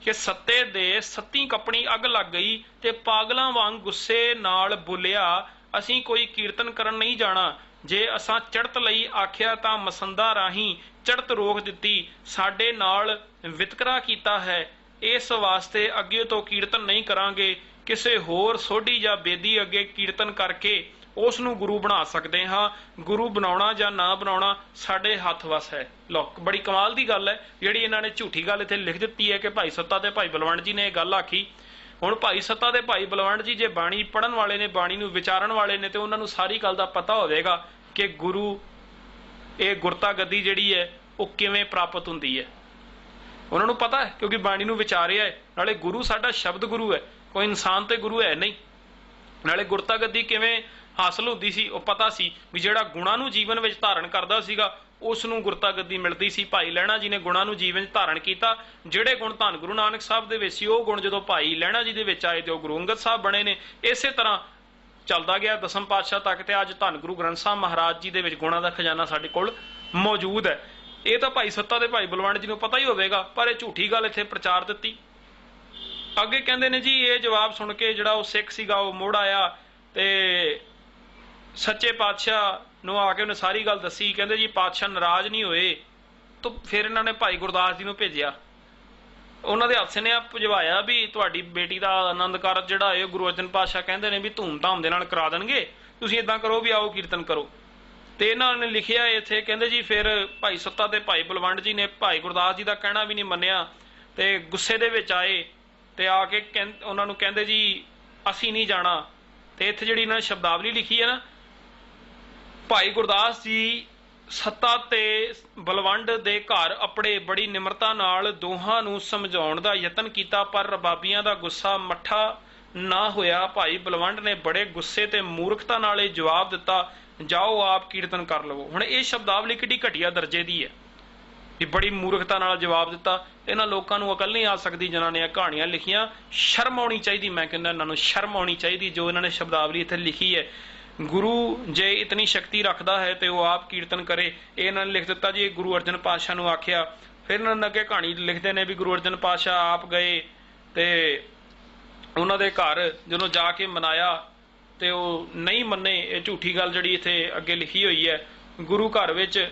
ਕਿ ਸੱਤੇ ਦੇ 7 ਕੱਪੜੀ ਅੱਗ ਲੱਗ ਗਈ ਤੇ ਪਾਗਲਾਂ ਵਾਂਗ ਗੁੱਸੇ ਨਾਲ ਬੋਲਿਆ, ਅਸੀਂ ਕੋਈ ਕੀਰਤਨ ਕਰਨ ਨਹੀਂ ਜਾਣਾ। ਜੇ ਅਸਾਂ ਚੜ੍ਹਤ ਲਈ ਆਖਿਆ ਤਾਂ ਮਸੰਦਾ ਰਾਹੀਂ ਚੜ੍ਹਤ ਰੋਕ ਦਿੱਤੀ। ਸਾਡੇ ਨਾਲ ਵਿਤਕਰਾ ਕੀਤਾ ਹੈ, ਇਸ ਵਾਸਤੇ ਅੱਗੇ ਤੋਂ ਕੀਰਤਨ ਨਹੀਂ ਕਰਾਂਗੇ। ਕਿਸੇ ਹੋਰ ਸੋਢੀ ਜਾਂ ਬੇਦੀ ਅੱਗੇ ਕੀਰਤਨ ਕਰਕੇ ਉਸ ਨੂੰ ਗੁਰੂ ਬਣਾ ਸਕਦੇ ਹਾਂ। ਗੁਰੂ ਬਣਾਉਣਾ ਜਾਂ ਨਾ ਬਣਾਉਣਾ ਸਾਡੇ ਹੱਥ ਵਸ ਹੈ। ਲੋ ਬੜੀ ਕਮਾਲ ਦੀ ਗੱਲ ਹੈ ਜਿਹੜੀ ਇਹਨਾਂ ਨੇ ਝੂਠੀ ਗੱਲ ਇੱਥੇ ਲਿਖ ਦਿੱਤੀ ਹੈ ਕਿ ਭਾਈ ਸੱਤਾ ਤੇ ਭਾਈ ਬਲਵੰਡ ਜੀ ਨੇ ਇਹ ਗੱਲ ਆਖੀ। ਹੁਣ ਭਾਈ ਸੱਤਾ ਤੇ ਭਾਈ ਬਲਵੰਡ ਜੀ ਜੇ ਬਾਣੀ ਪੜ੍ਹਨ ਵਾਲੇ ਨੇ, ਬਾਣੀ ਨੂੰ ਵਿਚਾਰਨ ਵਾਲੇ ਨੇ, ਤੇ ਉਹਨਾਂ ਨੂੰ ਸਾਰੀ ਗੱਲ ਦਾ ਪਤਾ ਹੋਵੇਗਾ ਕਿ ਗੁਰੂ ਇਹ ਗੁਰਤਾ ਗੱਦੀ ਜਿਹੜੀ ਹੈ ਉਹ ਕਿਵੇਂ ਪ੍ਰਾਪਤ ਹੁੰਦੀ ਹੈ। ਉਹਨਾਂ ਨੂੰ ਪਤਾ ਹੈ ਕਿਉਂਕਿ ਬਾਣੀ ਨੂੰ ਵਿਚਾਰਿਆ ਹੈ। ਨਾਲੇ ਗੁਰੂ ਸਾਡਾ ਸ਼ਬਦ ਗੁਰੂ ਹੈ, ਕੋਈ ਇਨਸਾਨ ਤੇ ਗੁਰੂ ਹੈ ਨਹੀਂ। ਨਾਲੇ ਗੁਰਤਾ ਗੱਦੀ ਕਿਵੇਂ ਹਾਸਲ ਹੁੰਦੀ ਸੀ ਉਹ ਪਤਾ ਸੀ ਵੀ ਜਿਹੜਾ ਗੁਣਾਂ ਨੂੰ ਜੀਵਨ ਵਿੱਚ ਧਾਰਨ ਕਰਦਾ ਸੀਗਾ ਉਸ ਨੂੰ ਗੁਰਤਾ ਗੱਦੀ ਮਿਲਦੀ ਸੀ। ਭਾਈ ਲਹਿਣਾ ਜੀ ਨੇ ਗੁਣਾਂ ਨੂੰ ਜੀਵਨ 'ਚ ਧਾਰਨ ਕੀਤਾ। ਜਿਹੜੇ ਗੁਣ ਧੰਨ ਗੁਰੂ ਨਾਨਕ ਸਾਹਿਬ ਦੇ ਵਿੱਚ ਸੀ ਉਹ ਗੁਣ ਜਦੋਂ ਭਾਈ ਲਹਿਣਾ ਜੀ ਦੇ ਵਿੱਚ ਆਏ ਤੇ ਉਹ ਗੁਰੂ ਅੰਗਦ ਸਾਹਿਬ ਬਣੇ ਨੇ। ਇਸੇ ਤਰ੍ਹਾਂ ਚੱਲਦਾ ਗਿਆ ਦਸਮ ਪਾਤਸ਼ਾਹ ਤੱਕ, ਤੇ ਅੱਜ ਧੰਨ ਗੁਰੂ ਗ੍ਰੰਥ ਸਾਹਿਬ ਮਹਾਰਾਜ ਜੀ ਦੇ ਵਿੱਚ ਗੁਣਾਂ ਦਾ ਖਜ਼ਾਨਾ ਸਾਡੇ ਕੋਲ ਮੌਜੂਦ ਹੈ। ਇਹ ਤਾਂ ਭਾਈ ਸੱਤਾ ਤੇ ਭਾਈ ਬਲਵੰਡ ਜੀ ਨੂੰ ਪਤਾ ਹੀ ਹੋਵੇਗਾ, ਪਰ ਇਹ ਝੂਠੀ ਗੱਲ ਇੱਥੇ ਪ੍ਰਚਾਰ ਦਿੱਤੀ। ਅੱਗੇ ਕਹਿੰਦੇ ਨੇ ਜੀ ਇਹ ਜਵਾਬ ਸੁਣ ਕੇ ਜਿਹੜਾ ਉਹ ਸਿੱਖ ਸੀਗਾ ਉਹ ਮੁੜ ਆਇਆ ਤੇ ਸੱਚੇ ਪਾਤਸ਼ਾਹ ਨੂੰ ਆ ਕੇ ਉਹਨੇ ਸਾਰੀ ਗੱਲ ਦੱਸੀ। ਕਹਿੰਦੇ ਜੀ ਪਾਤਸ਼ਾਹ ਨਾਰਾਜ਼ ਨਹੀਂ ਹੋਏ। ਤਾਂ ਫਿਰ ਇਹਨਾਂ ਨੇ ਭਾਈ ਗੁਰਦਾਸ ਜੀ ਨੂੰ ਭੇਜਿਆ, ਉਹਨਾਂ ਦੇ ਹੱਥ ਸੁਨੇਹਾ ਭਜਵਾਇਆ ਵੀ ਤੁਹਾਡੀ ਬੇਟੀ ਦਾ ਆਨੰਦ ਕਾਰਜ ਜਿਹੜਾ ਹੈ ਗੁਰੂ ਅਰਜਨ ਪਾਤਸ਼ਾਹ ਕਹਿੰਦੇ ਨੇ ਵੀ ਧੂਮ-ਧਾਮ ਦੇ ਨਾਲ ਕਰਾ ਦੇਣਗੇ, ਤੁਸੀਂ ਇਦਾਂ ਕਰੋ ਵੀ ਆਓ ਕੀਰਤਨ ਕਰੋ। ਤੇ ਇਹਨਾਂ ਨੇ ਲਿਖਿਆ ਇੱਥੇ, ਕਹਿੰਦੇ ਜੀ ਫਿਰ ਭਾਈ ਸੱਤਾ ਤੇ ਭਾਈ ਬਲਵੰਡ ਜੀ ਨੇ ਭਾਈ ਗੁਰਦਾਸ ਜੀ ਦਾ ਕਹਿਣਾ ਵੀ ਨਹੀਂ ਮੰਨਿਆ ਤੇ ਗੁੱਸੇ ਦੇ ਵਿੱਚ ਆਏ ਤੇ ਆ ਕੇ ਉਹਨਾਂ ਨੂੰ ਕਹਿੰਦੇ ਜੀ ਅਸੀਂ ਨਹੀਂ ਜਾਣਾ। ਤੇ ਇੱਥੇ ਜਿਹੜੀ ਇਹਨਾਂ ਨੇ ਸ਼ਬਦਾਵਲੀ ਲਿਖੀ ਹੈ ਨਾ, ਭਾਈ ਗੁਰਦਾਸ ਜੀ ਸੱਤਾ ਤੇ ਬਲਵੰਡ ਦੇ ਘਰ ਆਪਣੇ ਬੜੀ ਨਿਮਰਤਾ ਨਾਲ ਦੋਹਾਂ ਨੂੰ ਸਮਝਾਉਣ ਦਾ ਯਤਨ ਕੀਤਾ, ਪਰ ਰਬਾਬੀਆਂ ਦਾ ਗੁੱਸਾ ਮੱਠਾ ਨਾ ਹੋਇਆ। ਭਾਈ ਬਲਵੰਡ ਨੇ ਬੜੇ ਗੁੱਸੇ ਤੇ ਮੂਰਖਤਾ ਨਾਲ ਇਹ ਜਵਾਬ ਦਿੱਤਾ, ਜਾਓ ਆਪ ਕੀਰਤਨ ਕਰ ਲਵੋ। ਹੁਣ ਇਹ ਸ਼ਬਦਾਵਲੀ ਕਿੱਡੀ ਘਟੀਆ ਦਰਜੇ ਦੀ ਹੈ ਵੀ ਬੜੀ ਮੂਰਖਤਾ ਨਾਲ ਜਵਾਬ ਦਿੱਤਾ। ਇਹਨਾਂ ਲੋਕਾਂ ਨੂੰ ਅਕਲ ਨਹੀਂ ਆ ਸਕਦੀ ਜਿਨ੍ਹਾਂ ਨੇ ਇਹ ਕਹਾਣੀਆਂ ਲਿਖੀਆਂ। ਸ਼ਰਮ ਆਉਣੀ ਚਾਹੀਦੀ, ਮੈਂ ਕਹਿੰਦਾ ਇਹਨਾਂ ਨੂੰ ਸ਼ਰਮ ਆਉਣੀ ਚਾਹੀਦੀ ਜੋ ਇਹਨਾਂ ਨੇ ਸ਼ਬਦਾਵਲੀ ਇੱਥੇ ਲਿਖੀ ਹੈ। ਗੁਰੂ ਜੇ ਇਤਨੀ ਸ਼ਕਤੀ ਰੱਖਦਾ ਹੈ ਤੇ ਉਹ ਆਪ ਕੀਰਤਨ ਕਰੇ। ਇਹ ਇਹਨਾਂ ਨੇ ਲਿਖ ਦਿੱਤਾ ਜੀ ਗੁਰੂ ਅਰਜਨ ਪਾਤਸ਼ਾਹ ਨੂੰ ਆਖਿਆ। ਫਿਰ ਇਹਨਾਂ ਨੇ ਅੱਗੇ ਕਹਾਣੀ ਲਿਖਦੇ ਨੇ ਵੀ ਗੁਰੂ ਅਰਜਨ ਪਾਤਸ਼ਾਹ ਆਪ ਗਏ ਤੇ ਉਹਨਾਂ ਦੇ ਘਰ ਜਦੋਂ ਜਾ ਕੇ ਮਨਾਇਆ ਤੇ ਉਹ ਨਹੀਂ ਮੰਨੇ। ਇਹ ਝੂਠੀ ਗੱਲ ਜਿਹੜੀ ਇੱਥੇ ਅੱਗੇ ਲਿਖੀ ਹੋਈ ਹੈ, ਗੁਰੂ ਘਰ ਵਿੱਚ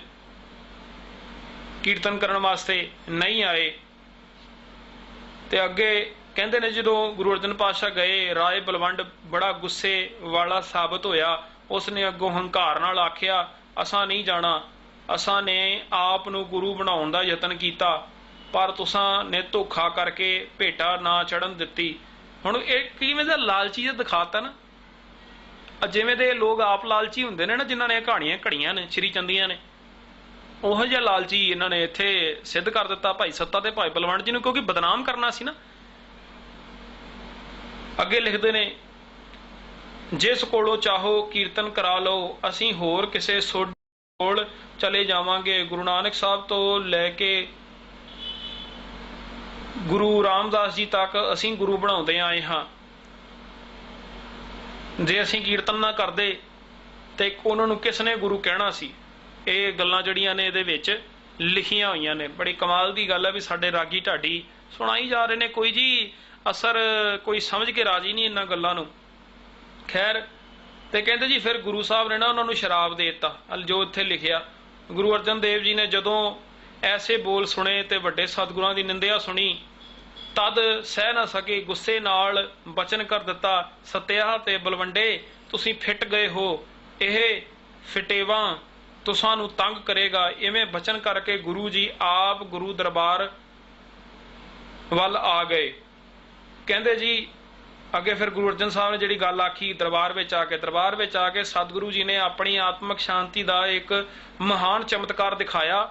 ਕੀਰਤਨ ਕਰਨ ਵਾਸਤੇ ਨਹੀਂ ਆਏ। ਤੇ ਅੱਗੇ ਕਹਿੰਦੇ ਨੇ ਜਦੋਂ ਗੁਰੂ ਅਰਜਨ ਪਾਤਸ਼ਾਹ ਗਏ, ਰਾਏ ਬਲਵੰਡ ਬੜਾ ਗੁੱਸੇ ਵਾਲਾ ਸਾਬਤ ਹੋਇਆ। ਉਸਨੇ ਅੱਗੋਂ ਹੰਕਾਰ ਨਾਲ ਆਖਿਆ, ਅਸਾਂ ਨਹੀਂ ਜਾਣਾ, ਅਸਾਂ ਨੇ ਆਪ ਨੂੰ ਗੁਰੂ ਬਣਾਉਣ ਦਾ ਯਤਨ ਕੀਤਾ, ਪਰ ਤੁਸਾਂ ਨੇ ਧੋਖਾ ਕਰਕੇ ਭੇਟਾ ਨਾ ਚੜਨ ਦਿੱਤੀ। ਹੁਣ ਇਹ ਕਿਵੇਂ ਦਾ ਲਾਲਚੀ ਜਿਹਾ ਦਿਖਾਤਾ ਨਾ, ਜਿਵੇਂ ਦੇ ਲੋਕ ਆਪ ਲਾਲਚੀ ਹੁੰਦੇ ਨੇ ਨਾ, ਜਿਨ੍ਹਾਂ ਨੇ ਕਹਾਣੀਆਂ ਘੜੀਆਂ ਨੇ ਸ਼੍ਰੀ ਚੰਦੀਆਂ ਨੇ, ਉਹੋ ਜਿਹਾ ਲਾਲਚੀ ਇਹਨਾਂ ਨੇ ਇੱਥੇ ਸਿੱਧ ਕਰ ਦਿੱਤਾ ਭਾਈ ਸੱਤਾ ਤੇ ਭਾਈ ਬਲਵੰਡ ਜੀ ਨੂੰ, ਕਿਉਂਕਿ ਬਦਨਾਮ ਕਰਨਾ ਸੀ ਨਾ। ਅੱਗੇ ਲਿਖਦੇ ਨੇ, ਜਿਸ ਕੋਲੋਂ ਚਾਹੋ ਕੀਰਤਨ ਕਰਾ ਲਓ, ਅਸੀਂ ਹੋਰ ਕਿਸੇ ਸੋਢੀ ਕੋਲ ਚਲੇ ਜਾਵਾਂਗੇ। ਗੁਰੂ ਨਾਨਕ ਸਾਹਿਬ ਤੋਂ ਲੈ ਕੇ ਗੁਰੂ ਰਾਮਦਾਸ ਜੀ ਤੱਕ ਅਸੀਂ ਗੁਰੂ ਬਣਾਉਂਦੇ ਆਏ ਹਾਂ। ਜੇ ਅਸੀਂ ਕੀਰਤਨ ਨਾ ਕਰਦੇ ਤੇ ਉਹਨਾਂ ਨੂੰ ਕਿਸ ਨੇ ਗੁਰੂ ਕਹਿਣਾ ਸੀ। ਇਹ ਗੱਲਾਂ ਜਿਹੜੀਆਂ ਨੇ ਇਹਦੇ ਵਿੱਚ ਲਿਖੀਆਂ ਹੋਈਆਂ ਨੇ। ਬੜੀ ਕਮਾਲ ਦੀ ਗੱਲ ਹੈ ਵੀ ਸਾਡੇ ਰਾਗੀ ਢਾਡੀ ਸੁਣਾਈ ਜਾ ਰਹੇ ਨੇ, ਕੋਈ ਜੀ ਅਸਰ ਕੋਈ ਸਮਝ ਕੇ ਰਾਜੀ ਨਹੀਂ ਇਹਨਾਂ ਗੱਲਾਂ ਨੂੰ। ਖੈਰ, ਤੇ ਕਹਿੰਦੇ ਜੀ ਫਿਰ ਗੁਰੂ ਸਾਹਿਬ ਨੇ ਨਾ ਉਹਨਾਂ ਨੂੰ ਸ਼ਰਾਬ ਦੇ ਦਿੱਤਾ। ਜੋ ਇੱਥੇ ਲਿਖਿਆ, ਗੁਰੂ ਅਰਜਨ ਦੇਵ ਜੀ ਨੇ ਜਦੋਂ ਐਸੇ ਬੋਲ ਸੁਣੇ ਤੇ ਵੱਡੇ ਸਤਿਗੁਰਾਂ ਦੀ ਨਿੰਦਿਆ ਸੁਣੀ, ਤਦ ਸਹਿ ਨਾ ਸਕੇ, ਗੁੱਸੇ ਨਾਲ ਬਚਨ ਕਰ ਦਿੱਤਾ, ਸਤਿਆ ਤੇ ਬਲਵੰਡੇ ਤੁਸੀਂ ਫਿੱਟ ਗਏ ਹੋ, ਇਹ ਫਿਟੇਵਾ ਤੁਸਾਂ ਨੂੰ ਤੰਗ ਕਰੇਗਾ। ਇਵੇਂ ਬਚਨ ਕਰਕੇ ਗੁਰੂ ਜੀ ਆਪ ਗੁਰੂ ਦਰਬਾਰ ਵੱਲ ਆ ਗਏ। ਕਹਿੰਦੇ ਜੀ ਅੱਗੇ ਫਿਰ ਗੁਰੂ ਅਰਜਨ ਸਾਹਿਬ ਨੇ ਜਿਹੜੀ ਗੱਲ ਆਖੀ, ਦਰਬਾਰ ਵਿੱਚ ਆ ਕੇ ਸਤਿਗੁਰੂ ਜੀ ਨੇ ਆਪਣੀ ਆਤਮਿਕ ਸ਼ਾਂਤੀ ਦਾ ਇੱਕ ਮਹਾਨ ਚਮਤਕਾਰ ਦਿਖਾਇਆ।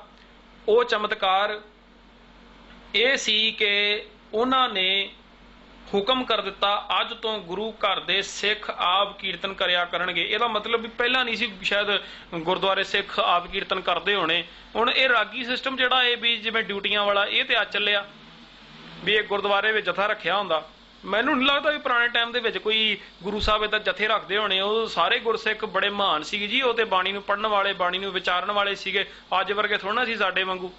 ਉਹ ਚਮਤਕਾਰ ਇਹ ਸੀ ਕਿ ਉਹਨਾਂ ਨੇ ਹੁਕਮ ਕਰ ਦਿੱਤਾ, ਅੱਜ ਤੋਂ ਗੁਰੂ ਘਰ ਦੇ ਸਿੱਖ ਆਪ ਕੀਰਤਨ ਕਰਿਆ ਕਰਨਗੇ। ਇਹਦਾ ਮਤਲਬ ਵੀ ਪਹਿਲਾਂ ਨਹੀਂ ਸੀ ਸ਼ਾਇਦ ਗੁਰਦੁਆਰੇ ਸਿੱਖ ਆਪ ਕੀਰਤਨ ਕਰਦੇ ਹੋਣੇ। ਹੁਣ ਇਹ ਰਾਗੀ ਸਿਸਟਮ ਜਿਹੜਾ ਇਹ ਵੀ ਜਿਵੇਂ ਡਿਊਟੀਆਂ ਵਾਲਾ, ਇਹ ਤੇ ਆ ਚੱਲਿਆ ਵੀ ਇਹ ਗੁਰਦੁਆਰੇ ਵਿੱਚ ਜਥਾ ਰੱਖਿਆ ਹੁੰਦਾ। ਮੈਨੂੰ ਨਹੀਂ ਲੱਗਦਾ ਵੀ ਪੁਰਾਣੇ ਟਾਈਮ ਦੇ ਵਿੱਚ ਕੋਈ ਗੁਰੂ ਸਾਹਿਬ ਏਦਾਂ ਜਥੇ ਰੱਖਦੇ ਹੋਣੇ। ਉਹ ਸਾਰੇ ਗੁਰਸਿੱਖ ਬੜੇ ਮਹਾਨ ਸੀਗੇ ਜੀ, ਉਹ ਤੇ ਬਾਣੀ ਨੂੰ ਪੜ੍ਹਨ ਵਾਲੇ, ਬਾਣੀ ਨੂੰ ਵਿਚਾਰਨ ਵਾਲੇ ਸੀਗੇ। ਅੱਜ ਵਰਗੇ ਥੋੜ੍ਹਾ ਸੀ ਸਾਡੇ ਵਾਂਗੂ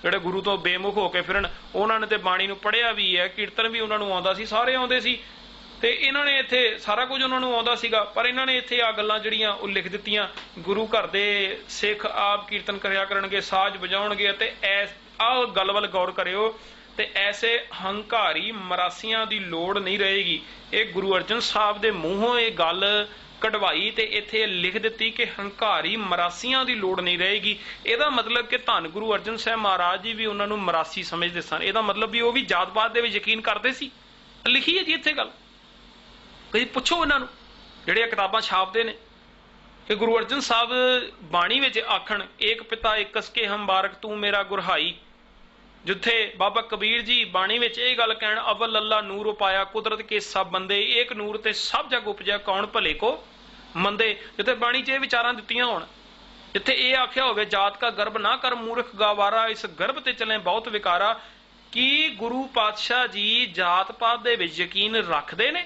ਜਿਹੜੇ ਗੁਰੂ ਤੋਂ ਬੇਮੁਖ ਹੋ ਕੇ ਫਿਰਨ। ਉਹਨਾਂ ਨੇ ਤੇ ਬਾਣੀ ਨੂੰ ਪੜ੍ਹਿਆ ਵੀ ਹੈ, ਕੀਰਤਨ ਵੀ ਉਹਨਾਂ ਨੂੰ ਆਉਂਦਾ ਸੀ, ਸਾਰੇ ਆਉਂਦੇ ਸੀ। ਤੇ ਇਹਨਾਂ ਨੇ ਇੱਥੇ ਸਾਰਾ ਕੁਝ ਉਹਨਾਂ ਨੂੰ ਆਉਂਦਾ ਸੀਗਾ, ਪਰ ਇਹਨਾਂ ਨੇ ਇੱਥੇ ਆ ਗੱਲਾਂ ਜਿਹੜੀਆਂ ਉਹ ਲਿਖ ਦਿੱਤੀਆਂ, ਗੁਰੂ ਘਰ ਦੇ ਸਿੱਖ ਆਪ ਕੀਰਤਨ ਕਰਿਆ ਕਰਨਗੇ, ਸਾਜ਼ ਵਜਾਉਣਗੇ। ਤੇ ਆਹ ਗੱਲ ਵੱਲ ਗੌਰ ਕਰਿਓ, ਤੇ ਐਸੇ ਹੰਕਾਰੀ ਮਰਾਸੀਆਂ ਦੀ ਲੋੜ ਨਹੀਂ ਰਹੇਗੀ। ਇਹ ਗੁਰੂ ਅਰਜਨ ਸਾਹਿਬ ਦੇ ਮੂੰਹੋਂ ਇਹ ਗੱਲ ਕਢਵਾਈ ਤੇ ਇੱਥੇ ਲਿਖ ਦਿੱਤੀ ਕਿ ਹੰਕਾਰੀ ਮਰਾਸੀਆਂ ਦੀ ਲੋੜ ਨਹੀਂ ਰਹੇਗੀ। ਇਹਦਾ ਮਤਲਬ ਕਿ ਧੰਨ ਗੁਰੂ ਅਰਜਨ ਸਾਹਿਬ ਮਹਾਰਾਜ ਜੀ ਵੀ ਉਹਨਾਂ ਨੂੰ ਮਰਾਸੀ ਸਮਝਦੇ ਸਨ। ਇਹਦਾ ਮਤਲਬ ਵੀ ਉਹ ਵੀ ਜਾਤ ਪਾਤ ਦੇ ਵਿੱਚ ਯਕੀਨ ਕਰਦੇ ਸੀ। ਲਿਖੀ ਹੈ ਜੀ ਇੱਥੇ ਗੱਲ, ਕਦੀ ਪੁੱਛੋ ਇਹਨਾਂ ਨੂੰ ਜਿਹੜੇ ਕਿਤਾਬਾਂ ਛਾਪਦੇ ਨੇ ਕਿ ਗੁਰੂ ਅਰਜਨ ਸਾਹਿਬ ਬਾਣੀ ਵਿੱਚ ਆਖਣ, ਏਕ ਪਿਤਾ ਏਕਸ ਕੇ ਹਮ ਬਾਰਕ ਤੂੰ ਮੇਰਾ ਗੁਰਹਾਈ। ਜਿੱਥੇ ਬਾਬਾ ਕਬੀਰ ਜੀ ਬਾਣੀ ਵਿੱਚ ਇਹ ਗੱਲ ਕਹਿਣ, ਅਵਲ ਅੱਲਾ ਨੂਰ ਉਪਾਇਆ ਕੁਦਰਤ ਕੇ ਸਭ ਬੰਦੇ, ਏਕ ਨੂਰ ਤੇ ਸਭ ਜਗ ਉਪਜਿਆ ਕੌਣ ਭਲੇ ਕੋ ਮੰਦੇ। ਜਿੱਥੇ ਬਾਣੀ 'ਚ ਇਹ ਵਿਚਾਰਾਂ ਦਿੱਤੀਆਂ ਹੋਣ, ਜਿੱਥੇ ਇਹ ਆਖਿਆ ਹੋਵੇ ਜਾਤ ਕਾ ਗਰਭ ਨਾ ਕਰ ਮੂਰਖ ਗਾਵਾਰਾ, ਇਸ ਗਰਭ ਤੇ ਚੱਲੇ ਬਹੁਤ ਵਿਕਾਰਾ। ਕੀ ਗੁਰੂ ਪਾਤਸ਼ਾਹ ਜੀ ਜਾਤ ਪਾਤ ਦੇ ਵਿੱਚ ਯਕੀਨ ਰੱਖਦੇ ਨੇ?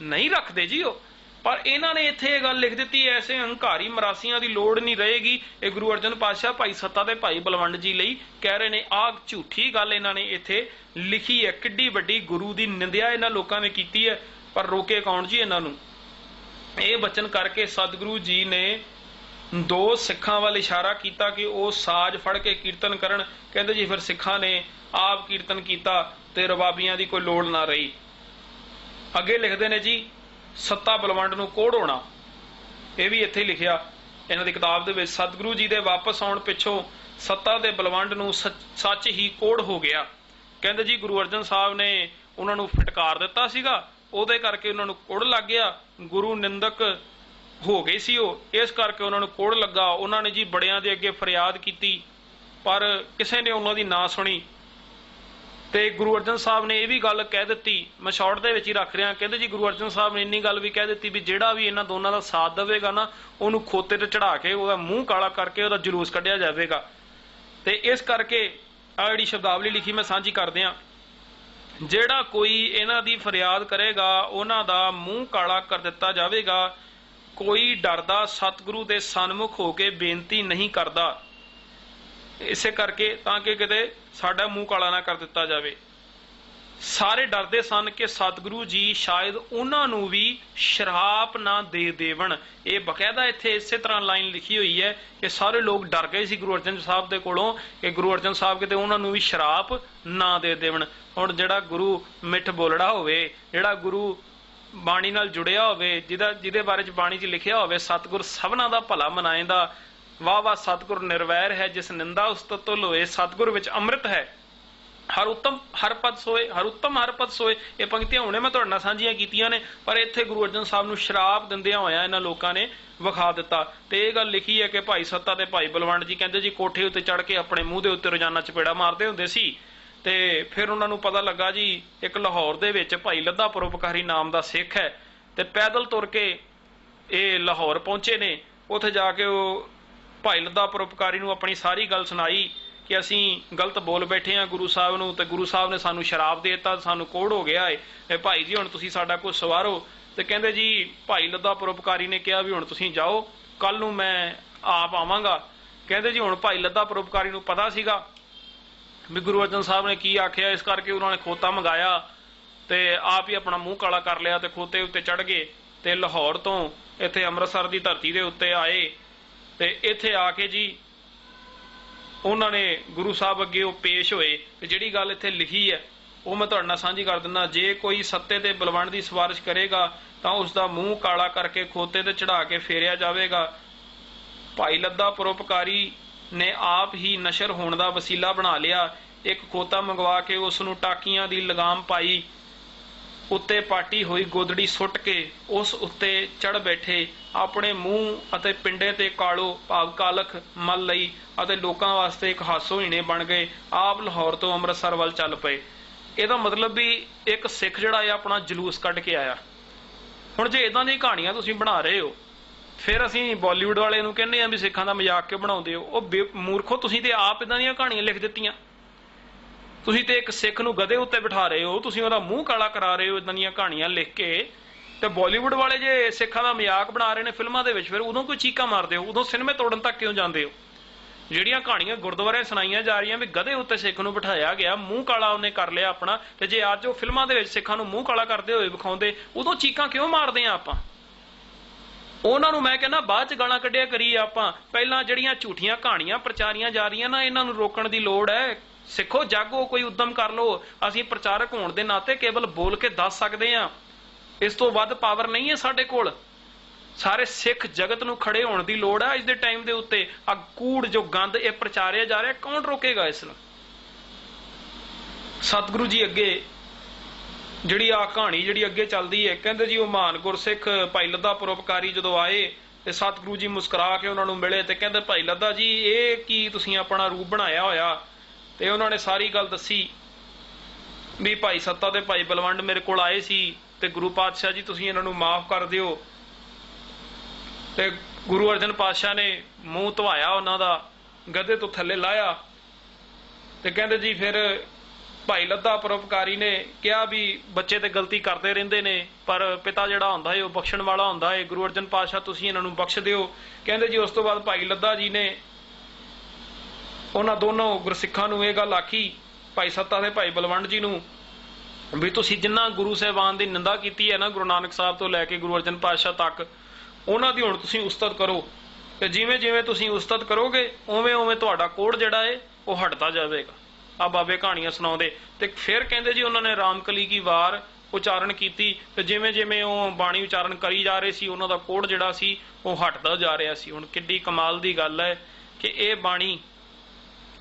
ਨਹੀਂ ਰੱਖਦੇ ਜੀ ਉਹ। ਪਰ ਇਹਨਾਂ ਨੇ ਇੱਥੇ ਇਹ ਗੱਲ ਲਿਖ ਦਿੱਤੀ, ਐਸੇ ਹੰਕਾਰੀ ਮਰਾਸੀਆਂ ਦੀ ਲੋੜ ਨਹੀਂ ਰਹੇਗੀ। ਇਹ ਗੁਰੂ ਅਰਜਨ ਪਾਤਸ਼ਾਹ ਭਾਈ ਸੱਤਾ ਤੇ ਭਾਈ ਬਲਵੰਡ ਜੀ ਲਈ ਕਹਿ ਰਹੇ ਨੇ। ਆਹ ਝੂਠੀ ਗੱਲ ਇਹਨਾਂ ਨੇ ਇੱਥੇ ਲਿਖੀ ਹੈ। ਕਿੱਡੀ ਵੱਡੀ ਗੁਰੂ ਦੀ ਨਿੰਦਿਆ ਇਹਨਾਂ ਲੋਕਾਂ ਨੇ ਕੀਤੀ ਹੈ, ਪਰ ਰੋਕੇ ਕੌਣ ਜੀ ਇਹਨਾਂ ਨੂੰ। ਇਹ ਬਚਨ ਕਰਕੇ ਸਤਿਗੁਰੂ ਜੀ ਨੇ ਦੋ ਸਿੱਖਾਂ ਵੱਲ ਇਸ਼ਾਰਾ ਕੀਤਾ ਕਿ ਉਹ ਸਾਜ਼ ਫੜ ਕੇ ਕੀਰਤਨ ਕਰਨ। ਕਹਿੰਦੇ ਜੀ ਫਿਰ ਸਿੱਖਾਂ ਨੇ ਆਪ ਕੀਰਤਨ ਕੀਤਾ ਤੇ ਰਬਾਬੀਆਂ ਦੀ ਕੋਈ ਲੋੜ ਨਾ ਰਹੀ। ਅੱਗੇ ਲਿਖਦੇ ਨੇ ਜੀ, ਸੱਤਾ ਬਲਵੰਡ ਨੂੰ ਕੋੜ ਹੋਣਾ। ਇਹ ਵੀ ਇੱਥੇ ਲਿਖਿਆ ਇਹਨਾਂ ਦੀ ਕਿਤਾਬ ਦੇ ਵਿੱਚ। ਸਤਿਗੁਰੂ ਜੀ ਦੇ ਵਾਪਸ ਆਉਣ ਪਿੱਛੋਂ ਸੱਤਾ ਦੇ ਬਲਵੰਡ ਨੂੰ ਸੱਚ ਹੀ ਕੋੜ ਹੋ ਗਿਆ। ਕਹਿੰਦੇ ਜੀ ਗੁਰੂ ਅਰਜਨ ਸਾਹਿਬ ਨੇ ਉਹਨਾਂ ਨੂੰ ਫਟਕਾਰ ਦਿੱਤਾ ਸੀਗਾ, ਉਹਦੇ ਕਰਕੇ ਉਹਨਾਂ ਨੂੰ ਕੋੜ ਲੱਗ ਗਿਆ। ਗੁਰੂ ਨਿੰਦਕ ਹੋ ਗਏ ਸੀ ਉਹ, ਇਸ ਕਰਕੇ ਉਹਨਾਂ ਨੂੰ ਕੋੜ ਲੱਗਾ। ਉਹਨਾਂ ਨੇ ਜੀ ਬੜਿਆਂ ਦੇ ਅੱਗੇ ਫਰਿਆਦ ਕੀਤੀ, ਪਰ ਕਿਸੇ ਨੇ ਉਹਨਾਂ ਦੀ ਨਾ ਸੁਣੀ। ਤੇ ਗੁਰੂ ਅਰਜਨ ਸਾਹਿਬ ਨੇ ਇਹ ਵੀ ਗੱਲ ਕਹਿ ਦਿੱਤੀ, ਮੈਂ ਸ਼ਾਰਟ ਦੇ ਵਿੱਚ ਹੀ ਰੱਖ ਰਿਹਾ। ਕਹਿੰਦੇ ਜੀ ਗੁਰੂ ਅਰਜਨ ਸਾਹਿਬ ਨੇ ਇੰਨੀ ਗੱਲ ਵੀ ਕਹਿ ਦਿੱਤੀ ਵੀ ਜਿਹੜਾ ਵੀ ਇਹਨਾਂ ਦੋਨਾਂ ਦਾ ਸਾਥ ਦੇਵੇਗਾ ਨਾ, ਉਹਨੂੰ ਖੋਤੇ ਤੇ ਚੜਾ ਕੇ ਉਹਦਾ ਮੂੰਹ ਕਾਲਾ ਕਰਕੇ ਉਹਦਾ ਜਲੂਸ ਕੱਢਿਆ ਜਾਵੇਗਾ। ਤੇ ਇਸ ਕਰਕੇ ਆਹ ਜਿਹੜੀ ਸ਼ਬਦਾਵਲੀ ਲਿਖੀ ਮੈਂ ਸਾਂਝੀ ਕਰਦੇ ਹਾਂ, ਜਿਹੜਾ ਕੋਈ ਇਹਨਾਂ ਦੀ ਫਰਿਆਦ ਕਰੇਗਾ ਉਹਨਾਂ ਦਾ ਮੂੰਹ ਕਾਲਾ ਕਰ ਦਿੱਤਾ ਜਾਵੇਗਾ। ਕੋਈ ਡਰਦਾ ਸਤਿਗੁਰੂ ਦੇ ਸਨਮੁਖ ਹੋ ਕੇ ਬੇਨਤੀ ਨਹੀਂ ਕਰਦਾ, ਇਸੇ ਕਰਕੇ ਤਾਂ ਕਿ ਕਿਤੇ ਸਾਡਾ ਮੂੰਹ ਕਾਲਾ ਨਾ ਕਰ ਦਿੱਤਾ ਜਾਵੇ। ਸਾਰੇ ਡਰਦੇ ਸਨ ਕਿ ਸਤਿਗੁਰੂ ਜੀ ਸ਼ਾਇਦ ਉਹਨਾਂ ਨੂੰ ਵੀ ਸ਼ਰਾਪ ਨਾ ਦੇ ਦੇਵਣ। ਇਹ ਬਕਾਇਦਾ ਇੱਥੇ ਇਸੇ ਤਰ੍ਹਾਂ ਲਾਈਨ ਲਿਖੀ ਹੋਈ ਹੈ ਕਿ ਸਾਰੇ ਲੋਕ ਡਰ ਗਏ ਸੀ ਗੁਰੂ ਅਰਜਨ ਸਾਹਿਬ ਦੇ ਕੋਲੋਂ ਕਿ ਗੁਰੂ ਅਰਜਨ ਸਾਹਿਬ ਕਿਤੇ ਉਹਨਾਂ ਨੂੰ ਵੀ ਸ਼ਰਾਪ ਨਾ ਦੇ ਦੇਵਣ। ਹੁਣ ਜਿਹੜਾ ਗੁਰੂ ਮਿੱਠ ਬੋਲੜਾ ਹੋਵੇ, ਜਿਹੜਾ ਗੁਰੂ ਬਾਣੀ ਨਾਲ ਜੁੜਿਆ ਹੋਵੇ, ਜਿਹਦੇ ਬਾਰੇ ਚ ਬਾਣੀ ਚ ਲਿਖਿਆ ਹੋਵੇ ਸਤਿਗੁਰ ਸਭਨਾਂ ਦਾ ਭਲਾ ਮਨਾਏਂਦਾ, ਵਾਹ ਵਾਹ ਸਤਿਗੁਰ ਨਿਰਵੈਰ ਹੈ ਜਿਸ ਨਿੰਦਾ ਉਸਤਤ ਤੋਂ ਲੋਏ, ਸਤਿਗੁਰ ਵਿੱਚ ਅੰਮ੍ਰਿਤ ਹੈ ਹਰ ਉੱਤਮ ਹਰ ਪਦ ਸੋਏ, ਹਰ ਉੱਤਮ ਹਰ ਪਦ ਸੋਏ। ਇਹ ਪੰਕਤੀਆਂ ਹੁਣੇ ਮੈਂ ਤੁਹਾਡੇ ਨਾਲ ਸਾਂਝੀਆਂ ਕੀਤੀਆਂ ਨੇ, ਪਰ ਇੱਥੇ ਗੁਰੂ ਅਰਜਨ ਸਾਹਿਬ ਨੂੰ ਸ਼ਰਾਪ ਦਿੰਦਿਆਂ ਹੋਇਆ ਇਹਨਾਂ ਲੋਕਾਂ ਨੇ ਵਿਖਾ ਦਿੱਤਾ। ਤੇ ਇਹ ਗੱਲ ਲਿਖੀ ਹੈ ਕਿ ਭਾਈ ਸੱਤਾ ਤੇ ਭਾਈ ਬਲਵੰਡ ਜੀ ਕਹਿੰਦੇ ਜੀ ਕੋਠੇ ਉੱਤੇ ਚੜ ਕੇ ਆਪਣੇ ਮੂੰਹ ਦੇ ਉੱਤੇ ਰੋਜ਼ਾਨਾ ਚਪੇੜਾ ਮਾਰਦੇ ਹੁੰਦੇ ਸੀ। ਤੇ ਫਿਰ ਉਹਨਾਂ ਨੂੰ ਪਤਾ ਲੱਗਾ ਜੀ ਇੱਕ ਲਾਹੌਰ ਦੇ ਵਿੱਚ ਭਾਈ ਲੱਧਾ ਪਰਉਪਕਾਰੀ ਨਾਮ ਦਾ ਸਿੱਖ ਹੈ, ਤੇ ਪੈਦਲ ਤੁਰ ਕੇ ਇਹ ਲਾਹੌਰ ਪਹੁੰਚੇ ਨੇ। ਉੱਥੇ ਜਾ ਕੇ ਉਹ ਭਾਈ ਲੱਧਾ ਪਰਉਪਕਾਰੀ ਨੂੰ ਆਪਣੀ ਸਾਰੀ ਗੱਲ ਸੁਣਾਈ ਕਿ ਅਸੀਂ ਗਲਤ ਬੋਲ ਬੈਠੇ ਹਾਂ ਗੁਰੂ ਸਾਹਿਬ ਨੂੰ, ਤੇ ਗੁਰੂ ਸਾਹਿਬ ਨੇ ਸਾਨੂੰ ਸ਼ਰਾਪ ਦੇ ਦਿੱਤਾ, ਸਾਨੂੰ ਕੋਹੜ ਹੋ ਗਿਆ ਹੈ, ਭਾਈ ਜੀ ਹੁਣ ਤੁਸੀਂ ਸਾਡਾ ਕੁਝ ਸਵਾਰੋ। ਤੇ ਕਹਿੰਦੇ ਜੀ ਭਾਈ ਲੱਧਾ ਪਰਉਪਕਾਰੀ ਨੇ ਕਿਹਾ ਵੀ ਹੁਣ ਤੁਸੀਂ ਜਾਓ, ਕੱਲ ਨੂੰ ਮੈਂ ਆਪ ਆਵਾਂਗਾ। ਕਹਿੰਦੇ ਜੀ ਹੁਣ ਭਾਈ ਲੱਧਾ ਪਰਉਪਕਾਰੀ ਨੂੰ ਪਤਾ ਸੀਗਾ ਵੀ ਗੁਰੂ ਅਰਜਨ ਸਾਹਿਬ ਨੇ ਕੀ ਆਖਿਆ, ਇਸ ਕਰਕੇ ਉਹਨਾਂ ਨੇ ਖੋਤਾ ਮੰਗਾਇਆ ਤੇ ਆਪ ਹੀ ਆਪਣਾ ਮੂੰਹ ਕਾਲਾ ਕਰ ਲਿਆ ਤੇ ਖੋਤੇ ਉੱਤੇ ਚੜ ਗਏ ਤੇ ਲਾਹੌਰ ਤੋਂ ਇੱਥੇ ਅੰਮ੍ਰਿਤਸਰ ਦੀ ਧਰਤੀ ਦੇ ਉੱਤੇ ਆਏ। ਤੇ ਇੱਥੇ ਆ ਕੇ ਜੀ ਉਹਨਾਂ ਨੇ ਗੁਰੂ ਸਾਹਿਬ ਅੱਗੇ ਉਹ ਪੇਸ਼ ਹੋਏ। ਤੇ ਜਿਹੜੀ ਗੱਲ ਇੱਥੇ ਲਿਖੀ ਹੈ ਉਹ ਮੈਂ ਤੁਹਾਡੇ ਨਾਲ ਸਾਂਝੀ ਕਰ ਦਿੰਦਾ। ਜੇ ਕੋਈ ਸੱਤੇ ਤੇ ਬਲਵੰਡ ਦੀ ਸਿਫਾਰਿਸ਼ ਕਰੇਗਾ ਤਾਂ ਉਸ ਦਾ ਮੂੰਹ ਕਾਲਾ ਕਰਕੇ ਖੋਤੇ ਤੇ ਚੜਾ ਕੇ ਫੇਰਿਆ ਜਾਵੇਗਾ। ਭਾਈ ਲੱਧਾ ਪਰਉਪਕਾਰੀ ਨੇ ਆਪ ਹੀ ਨਸ਼ਰ ਹੋਣ ਦਾ ਵਸੀਲਾ ਬਣਾ ਲਿਆ। ਇੱਕ ਖੋਤਾ ਮੰਗਵਾ ਕੇ ਉਸ ਨੂੰ ਟਾਕੀਆਂ ਦੀ ਲਗਾਮ ਪਾਈ, ਉੱਤੇ ਪਾਟੀ ਹੋਈ ਗੋਦੜੀ ਸੁੱਟ ਕੇ ਉਸ ਉੱਤੇ ਚੜ ਬੈਠੇ, ਆਪਣੇ ਮੂੰਹ ਅਤੇ ਪਿੰਡੇ ਤੇ ਕਾਲੋ ਭਾਵ ਕਾਲਖ ਮਲ ਲਈ ਅਤੇ ਲੋਕਾਂ ਵਾਸਤੇ ਇੱਕ ਹਾਸੋਹੀਣੇ ਬਣ ਗਏ। ਆਪ ਲਾਹੌਰ ਤੋਂ ਅੰਮ੍ਰਿਤਸਰ ਵੱਲ ਚੱਲ ਪਏ। ਇਹਦਾ ਮਤਲਬ ਵੀ ਇੱਕ ਸਿੱਖ ਜਿਹੜਾ ਹੈ ਆਪਣਾ ਜਲੂਸ ਕੱਢ ਕੇ ਆਇਆ। ਹੁਣ ਜੇ ਇਦਾਂ ਦੀਆਂ ਕਹਾਣੀਆਂ ਤੁਸੀਂ ਬਣਾ ਰਹੇ ਹੋ, ਫਿਰ ਅਸੀਂ ਬਾਲੀਵੁੱਡ ਵਾਲੇ ਨੂੰ ਕਹਿੰਦੇ ਆ ਵੀ ਸਿੱਖਾਂ ਦਾ ਮਜ਼ਾਕ ਕਿਉਂ ਬਣਾਉਂਦੇ ਹੋ। ਉਹ ਮੂਰਖੋ, ਤੁਸੀਂ ਤੇ ਆਪ ਇਦਾਂ ਦੀਆਂ ਕਹਾਣੀਆਂ ਲਿਖ ਦਿੱਤੀਆਂ। ਤੁਸੀਂ ਤੇ ਇੱਕ ਸਿੱਖ ਨੂੰ ਗਧੇ ਉੱਤੇ ਬਿਠਾ ਰਹੇ ਹੋ, ਤੁਸੀਂ ਉਹਦਾ ਮੂੰਹ ਕਾਲਾ ਕਰਾ ਰਹੇ ਹੋ ਇਦਾਂ ਦੀਆਂ ਕਹਾਣੀਆਂ ਲਿਖ ਕੇ। ਤੇ ਬਾਲੀਵੁੱਡ ਵਾਲੇ ਜੇ ਸਿੱਖਾਂ ਦਾ ਮਜ਼ਾਕ ਬਣਾ ਰਹੇ ਨੇ ਫਿਲਮਾਂ ਦੇ ਵਿੱਚ, ਫਿਰ ਉਦੋਂ ਕੋਈ ਚੀਕਾਂ ਮਾਰਦੇ ਹੋ, ਉਦੋਂ ਸਿਨੇਮੇ ਤੋੜਨ ਤੱਕ ਕਿਉਂ ਜਾਂਦੇ ਹੋ। ਜਿਹੜੀਆਂ ਕਹਾਣੀਆਂ ਗੁਰਦੁਆਰੇ ਸੁਣਾਈਆਂ ਜਾ ਰਹੀਆਂ ਵੀ ਗਧੇ ਉੱਤੇ ਸਿੱਖ ਨੂੰ ਬਿਠਾਇਆ ਗਿਆ, ਮੂੰਹ ਕਾਲਾ ਉਹਨੇ ਕਰ ਲਿਆ ਆਪਣਾ, ਤੇ ਜੇ ਅੱਜ ਉਹ ਫਿਲਮਾਂ ਦੇ ਵਿੱਚ ਸਿੱਖਾਂ ਨੂੰ ਮੂੰਹ ਕਾਲਾ ਕਰਦੇ ਹੋਏ ਵਿਖਾਉਂਦੇ, ਉਦੋਂ ਚੀਕਾਂ ਕਿਉਂ ਮਾਰਦੇ ਆ ਆਪਾਂ। ਉਹਨਾਂ ਨੂੰ ਮੈਂ ਕਹਿੰਦਾ ਬਾਅਦ ਚ ਗਾਲਾਂ ਕੱਢਿਆ ਕਰੀਏ ਆਪਾਂ। ਪਹਿਲਾਂ ਜਿਹੜੀਆਂ ਝੂਠੀਆਂ ਕਹਾਣੀਆਂ ਪ੍ਰਚਾਰੀਆਂ ਜਾ ਰਹੀਆਂ ਨਾ, ਇਹਨਾਂ ਨੂੰ ਰੋਕਣ ਦੀ ਲੋੜ ਹੈ। ਸਿੱਖੋ, ਜਾਗੋ, ਕੋਈ ਉਦਮ ਕਰ ਲਓ। ਅਸੀਂ ਪ੍ਰਚਾਰਕ ਹੋਣ ਦੇ ਨਾਤੇ ਕੇਵਲ ਬੋਲ ਕੇ ਦੱਸ ਸਕਦੇ ਹਾਂ, ਇਸ ਤੋਂ ਵੱਧ ਪਾਵਰ ਨਹੀਂ ਹੈ ਸਾਡੇ ਕੋਲ। ਸਾਰੇ ਸਿੱਖ ਜਗਤ ਨੂੰ ਖੜੇ ਹੋਣ ਦੀ ਲੋੜ ਹੈ ਅੱਜ ਦੇ ਟਾਈਮ ਦੇ ਉੱਤੇ। ਆ ਕੂੜ ਜੋ ਗੰਦ ਇਹ ਪ੍ਰਚਾਰਿਆ ਜਾ ਰਿਹਾ, ਕੌਣ ਰੋਕੇਗਾ ਇਸ ਨੂੰ। ਸਤਿਗੁਰੂ ਜੀ ਅੱਗੇ ਜਿਹੜੀ ਆ ਕਹਾਣੀ ਜਿਹੜੀ ਅੱਗੇ ਚੱਲਦੀ ਹੈ, ਕਹਿੰਦੇ ਜੀ ਉਹ ਮਹਾਨ ਗੁਰਸਿੱਖ ਭਾਈ ਲੱਧਾ ਪਰਉਪਕਾਰੀ ਜਦੋਂ ਆਏ ਤੇ ਸਤਿਗੁਰੂ ਜੀ ਮੁਸਕਰਾ ਕੇ ਉਹਨਾਂ ਨੂੰ ਮਿਲੇ ਤੇ ਕਹਿੰਦੇ ਭਾਈ ਲੱਧਾ ਜੀ ਇਹ ਕੀ ਤੁਸੀਂ ਆਪਣਾ ਰੂਪ ਬਣਾਇਆ ਹੋਇਆ। ਤੇ ਉਹਨਾਂ ਨੇ ਸਾਰੀ ਗੱਲ ਦੱਸੀ ਵੀ ਭਾਈ ਸੱਤਾ ਤੇ ਭਾਈ ਬਲਵੰਡ ਮੇਰੇ ਕੋਲ ਆਏ ਸੀ ਤੇ ਗੁਰੂ ਪਾਤਸ਼ਾਹ ਜੀ ਤੁਸੀਂ ਇਹਨਾਂ ਨੂੰ ਮਾਫ ਕਰ ਦਿਓ। ਤੇ ਗੁਰੂ ਅਰਜਨ ਪਾਤਸ਼ਾਹ ਨੇ ਮੂੰਹ ਧਵਾਇਆ ਉਹਨਾਂ ਦਾ, ਗਧੇ ਤੋਂ ਥੱਲੇ ਲਾਇਆ। ਤੇ ਕਹਿੰਦੇ ਜੀ ਫਿਰ ਭਾਈ ਲੱਧਾ ਪਰਉਪਕਾਰੀ ਨੇ ਕਿਹਾ ਵੀ ਬੱਚੇ ਤੇ ਗਲਤੀ ਕਰਦੇ ਰਹਿੰਦੇ ਨੇ, ਪਰ ਪਿਤਾ ਜਿਹੜਾ ਹੁੰਦਾ ਹੈ ਉਹ ਬਖਸ਼ਣ ਵਾਲਾ ਹੁੰਦਾ ਹੈ। ਗੁਰੂ ਅਰਜਨ ਪਾਤਸ਼ਾਹ ਤੁਸੀਂ ਇਹਨਾਂ ਨੂੰ ਬਖਸ਼ ਦਿਓ। ਕਹਿੰਦੇ ਜੀ ਉਸ ਤੋਂ ਬਾਅਦ ਭਾਈ ਲੱਧਾ ਜੀ ਨੇ ਉਹਨਾਂ ਦੋਨੋਂ ਗੁਰਸਿੱਖਾਂ ਨੂੰ ਇਹ ਗੱਲ ਆਖੀ, ਭਾਈ ਸੱਤਾ ਤੇ ਭਾਈ ਬਲਵੰਡ ਜੀ ਨੂੰ, ਵੀ ਤੁਸੀਂ ਜਿੰਨਾ ਗੁਰੂ ਸਾਹਿਬਾਨ ਦੀ ਨਿੰਦਾ ਕੀਤੀ ਹੈ ਨਾ, ਗੁਰੂ ਨਾਨਕ ਸਾਹਿਬ ਤੋਂ ਲੈ ਕੇ ਗੁਰੂ ਅਰਜਨ ਪਾਤਸ਼ਾਹ ਤੱਕ, ਉਹਨਾਂ ਦੀ ਹੁਣ ਤੁਸੀਂ ਉਸਤਤ ਕਰੋ। ਤੇ ਜਿਵੇਂ ਜਿਵੇਂ ਤੁਸੀਂ ਉਸਤਤ ਕਰੋਗੇ ਉਵੇਂ ਉਵੇਂ ਤੁਹਾਡਾ ਕੋੜ ਜਿਹੜਾ ਹੈ ਉਹ ਹਟਦਾ ਜਾਵੇਗਾ। ਆ ਬਾਬੇ ਕਹਾਣੀਆਂ ਸੁਣਾਉਂਦੇ। ਤੇ ਫਿਰ ਕਹਿੰਦੇ ਜੀ ਉਹਨਾਂ ਨੇ ਰਾਮਕਲੀ ਕੀ ਵਾਰ ਉਚਾਰਨ ਕੀਤੀ, ਤੇ ਜਿਵੇਂ ਜਿਵੇਂ ਉਹ ਬਾਣੀ ਉਚਾਰਨ ਕਰੀ ਜਾ ਰਹੇ ਸੀ ਉਹਨਾਂ ਦਾ ਕੋੜ ਜਿਹੜਾ ਸੀ ਉਹ ਹਟਦਾ ਜਾ ਰਿਹਾ ਸੀ। ਹੁਣ ਕਿੱਡੀ ਕਮਾਲ ਦੀ ਗੱਲ ਹੈ ਕਿ ਇਹ ਬਾਣੀ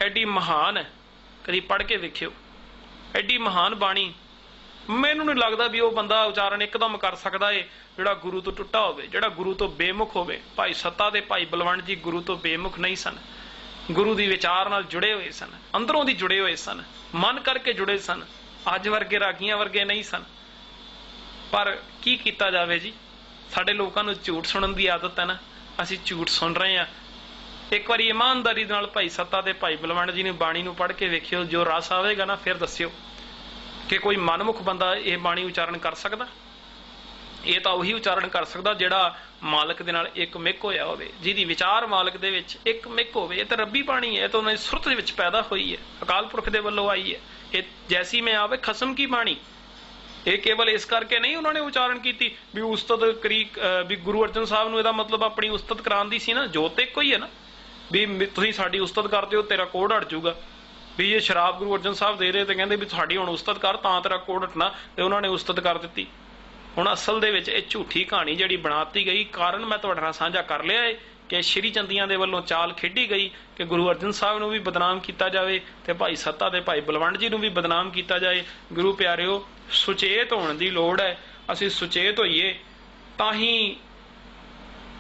ਐਡੀ ਮਹਾਨ ਹੈ, ਕਦੀ ਪੜ੍ਹ ਕੇ ਵੇਖਿਓ। ਐਡੀ ਮਹਾਨ ਬਾਣੀ, ਮੈਨੂੰ ਨਹੀਂ ਲੱਗਦਾ ਵੀ ਉਹ ਬੰਦਾ ਉਚਾਰਨ ਇੱਕਦਮ ਕਰ ਸਕਦਾ ਏ ਜਿਹੜਾ ਗੁਰੂ ਤੋਂ ਟੁੱਟਾ ਹੋਵੇ, ਜਿਹੜਾ ਗੁਰੂ ਤੋਂ ਬੇਮੁਖ ਹੋਵੇ। ਭਾਈ ਸੱਤਾ ਤੇ ਭਾਈ ਬਲਵੰਡ ਜੀ ਗੁਰੂ ਤੋਂ ਬੇਮੁਖ ਨਹੀਂ ਸਨ, ਗੁਰੂ ਦੀ ਵਿਚਾਰ ਨਾਲ ਜੁੜੇ ਹੋਏ ਸਨ, ਅੰਦਰੋਂ ਦੀ ਜੁੜੇ ਹੋਏ ਸਨ, ਮਨ ਕਰਕੇ ਜੁੜੇ ਸਨ। ਅੱਜ ਵਰਗੇ ਰਾਗੀਆਂ ਵਰਗੇ ਨਹੀਂ ਸਨ। ਪਰ ਕੀ ਕੀਤਾ ਜਾਵੇ ਜੀ, ਸਾਡੇ ਲੋਕਾਂ ਨੂੰ ਝੂਠ ਸੁਣਨ ਦੀ ਆਦਤ ਹੈ ਨਾ, ਅਸੀਂ ਝੂਠ ਸੁਣ ਰਹੇ ਹਾਂ। ਇੱਕ ਵਾਰੀ ਇਮਾਨਦਾਰੀ ਨਾਲ ਭਾਈ ਸੱਤਾ ਤੇ ਭਾਈ ਬਲਵੰਡ ਜੀ ਨੇ ਬਾਣੀ ਨੂੰ ਪੜ੍ਹ ਕੇ ਵੇਖਿਓ, ਜੋ ਰਸ ਆਵੇਗਾ ਨਾ ਫਿਰ ਦੱਸਿਓ ਕਿ ਕੋਈ ਮਨਮੁਖ ਬੰਦਾ ਇਹ ਬਾਣੀ ਉਚਾਰਨ ਕਰ ਸਕਦਾ। ਇਹ ਤਾਂ ਉਹੀ ਉਚਾਰਨ ਕਰ ਸਕਦਾ ਜਿਹੜਾ ਮਾਲਕ ਦੇ ਨਾਲ ਇੱਕ ਮਿਕ ਹੋਇਆ ਹੋਵੇ, ਜਿਹਦੀ ਵਿਚਾਰ ਮਾਲਕ ਦੇ ਵਿੱਚ ਇੱਕ ਮਿਕ ਹੋਵੇ। ਇਹ ਤਾਂ ਰੱਬੀ ਬਾਣੀ ਹੈ, ਇਹ ਤਾਂ ਉਹਨਾਂ ਦੀ ਸੁਰਤ ਦੇ ਵਿੱਚ ਪੈਦਾ ਹੋਈ ਹੈ, ਅਕਾਲ ਪੁਰਖ ਦੇ ਵੱਲੋਂ ਆਈ ਹੈ। ਇਹ जैसी मैं आवे खसम की बाणी। ਇਹ ਕੇਵਲ ਇਸ ਕਰਕੇ ਨਹੀਂ ਉਹਨਾਂ ਨੇ ਉਚਾਰਨ ਕੀਤੀ ਵੀ ਉਸਤਤ ਕਰੀ ਵੀ ਗੁਰੂ ਅਰਜਨ ਸਾਹਿਬ ਨੂੰ ਇਹਦਾ ਮਤਲਬ ਆਪਣੀ ਉਸਤਤ ਕਰਾਉਣ ਦੀ ਸੀ ਨਾ। ਜੋਤ ਇੱਕੋ ਹੀ ਹੈ ਨਾ, ਵੀ ਤੁਸੀਂ ਸਾਡੀ ਉਸਤਤ ਕਰਦੇ ਹੋ ਤੇਰਾ ਕੋੜ ਹਟ ਜਾਊਗਾ। ਵੀ ਇਹ ਸ਼ਰਾਬ ਗੁਰੂ ਅਰਜਨ ਸਾਹਿਬ ਦੇ ਰਹੇ ਤੇ ਕਹਿੰਦੇ ਵੀ ਸਾਡੀ ਹੁਣ ਉਸਤਤ ਕਰ ਤਾਂ ਤੇਰਾ ਕੋੜ ਹਟਣਾ, ਤੇ ਉਹਨਾਂ ਨੇ ਉਸਤਤ ਕਰ ਦਿੱਤੀ। ਹੁਣ ਅਸਲ ਦੇ ਵਿੱਚ ਇਹ ਝੂਠੀ ਕਹਾਣੀ ਜਿਹੜੀ ਬਣਾਤੀ ਗਈ, ਕਾਰਨ ਮੈਂ ਤੁਹਾਡੇ ਨਾਲ ਸਾਂਝਾ ਕਰ ਲਿਆ ਹੈ ਕਿ ਸ਼੍ਰੀ ਚੰਦੀਆਂ ਦੇ ਵੱਲੋਂ ਚਾਲ ਖੇਡੀ ਗਈ ਕਿ ਗੁਰੂ ਅਰਜਨ ਸਾਹਿਬ ਨੂੰ ਵੀ ਬਦਨਾਮ ਕੀਤਾ ਜਾਵੇ ਤੇ ਭਾਈ ਸੱਤਾ ਤੇ ਭਾਈ ਬਲਵੰਡ ਜੀ ਨੂੰ ਵੀ ਬਦਨਾਮ ਕੀਤਾ ਜਾਏ। ਗੁਰੂ ਪਿਆਰਿਓ, ਸੁਚੇਤ ਹੋਣ ਦੀ ਲੋੜ ਹੈ। ਅਸੀਂ ਸੁਚੇਤ ਹੋਈਏ ਤਾਂ ਹੀ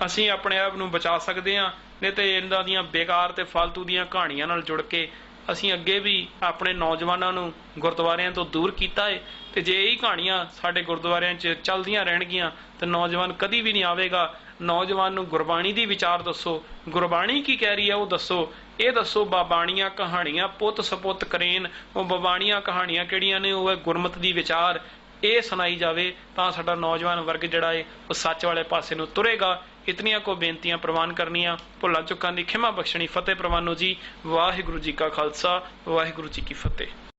ਅਸੀਂ ਆਪਣੇ ਆਪ ਨੂੰ ਬਚਾ ਸਕਦੇ ਹਾਂ, ਨਹੀਂ ਤੇ ਇਹਨਾਂ ਦੀਆਂ ਬੇਕਾਰ ਤੇ ਫालतू ਦੀਆਂ ਕਹਾਣੀਆਂ ਨਾਲ ਜੁੜ ਕੇ ਅਸੀਂ ਅੱਗੇ ਵੀ ਆਪਣੇ ਨੌਜਵਾਨਾਂ ਨੂੰ ਗੁਰਦੁਆਰਿਆਂ ਤੋਂ ਦੂਰ ਕੀਤਾ ਹੈ। ਤੇ ਜੇ ਇਹੀ ਕਹਾਣੀਆਂ ਸਾਡੇ ਗੁਰਦੁਆਰਿਆਂ 'ਚ ਚੱਲਦੀਆਂ ਰਹਿਣਗੀਆਂ ਤਾਂ ਨੌਜਵਾਨ ਕਦੀ ਵੀ ਨਹੀਂ ਆਵੇਗਾ। ਨੌਜਵਾਨ ਨੂੰ ਗੁਰਬਾਣੀ ਦੀ ਵਿਚਾਰ ਦੱਸੋ, ਗੁਰਬਾਣੀ ਕੀ ਕਹਿ ਰਹੀ ਹੈ ਉਹ ਦੱਸੋ। ਇਹ ਦੱਸੋ ਬਾਬਾਣੀਆਂ ਕਹਾਣੀਆਂ ਪੁੱਤ ਸਪੁੱਤ ਕਰੇਨ, ਉਹ ਬਾਬਾਣੀਆਂ ਕਹਾਣੀਆਂ ਕਿਹੜੀਆਂ ਨੇ, ਉਹ ਹੈ ਗੁਰਮਤਿ ਦੀ ਵਿਚਾਰ। ਇਹ ਸੁਣਾਈ ਜਾਵੇ ਤਾਂ ਸਾਡਾ ਨੌਜਵਾਨ ਵਰਗ ਜਿਹੜਾ ਹੈ ਉਹ ਸੱਚ ਵਾਲੇ ਪਾਸੇ ਨੂੰ ਤੁਰੇਗਾ। ਇਤਨੀਆਂ ਕੋ ਬੇਨਤੀਆਂ ਪ੍ਰਵਾਨ ਕਰਨੀਆਂ, ਭੁੱਲਾਂ ਚੁੱਕਾਂ ਦੀ ਖਿਮਾ ਬਖਸ਼ਣੀ। ਫਤਿਹ ਪ੍ਰਵਾਨੋ ਜੀ। ਵਾਹਿਗੁਰੂ ਜੀ ਕਾ ਖਾਲਸਾ, ਵਾਹਿਗੁਰੂ ਜੀ ਕੀ ਫਤਿਹ।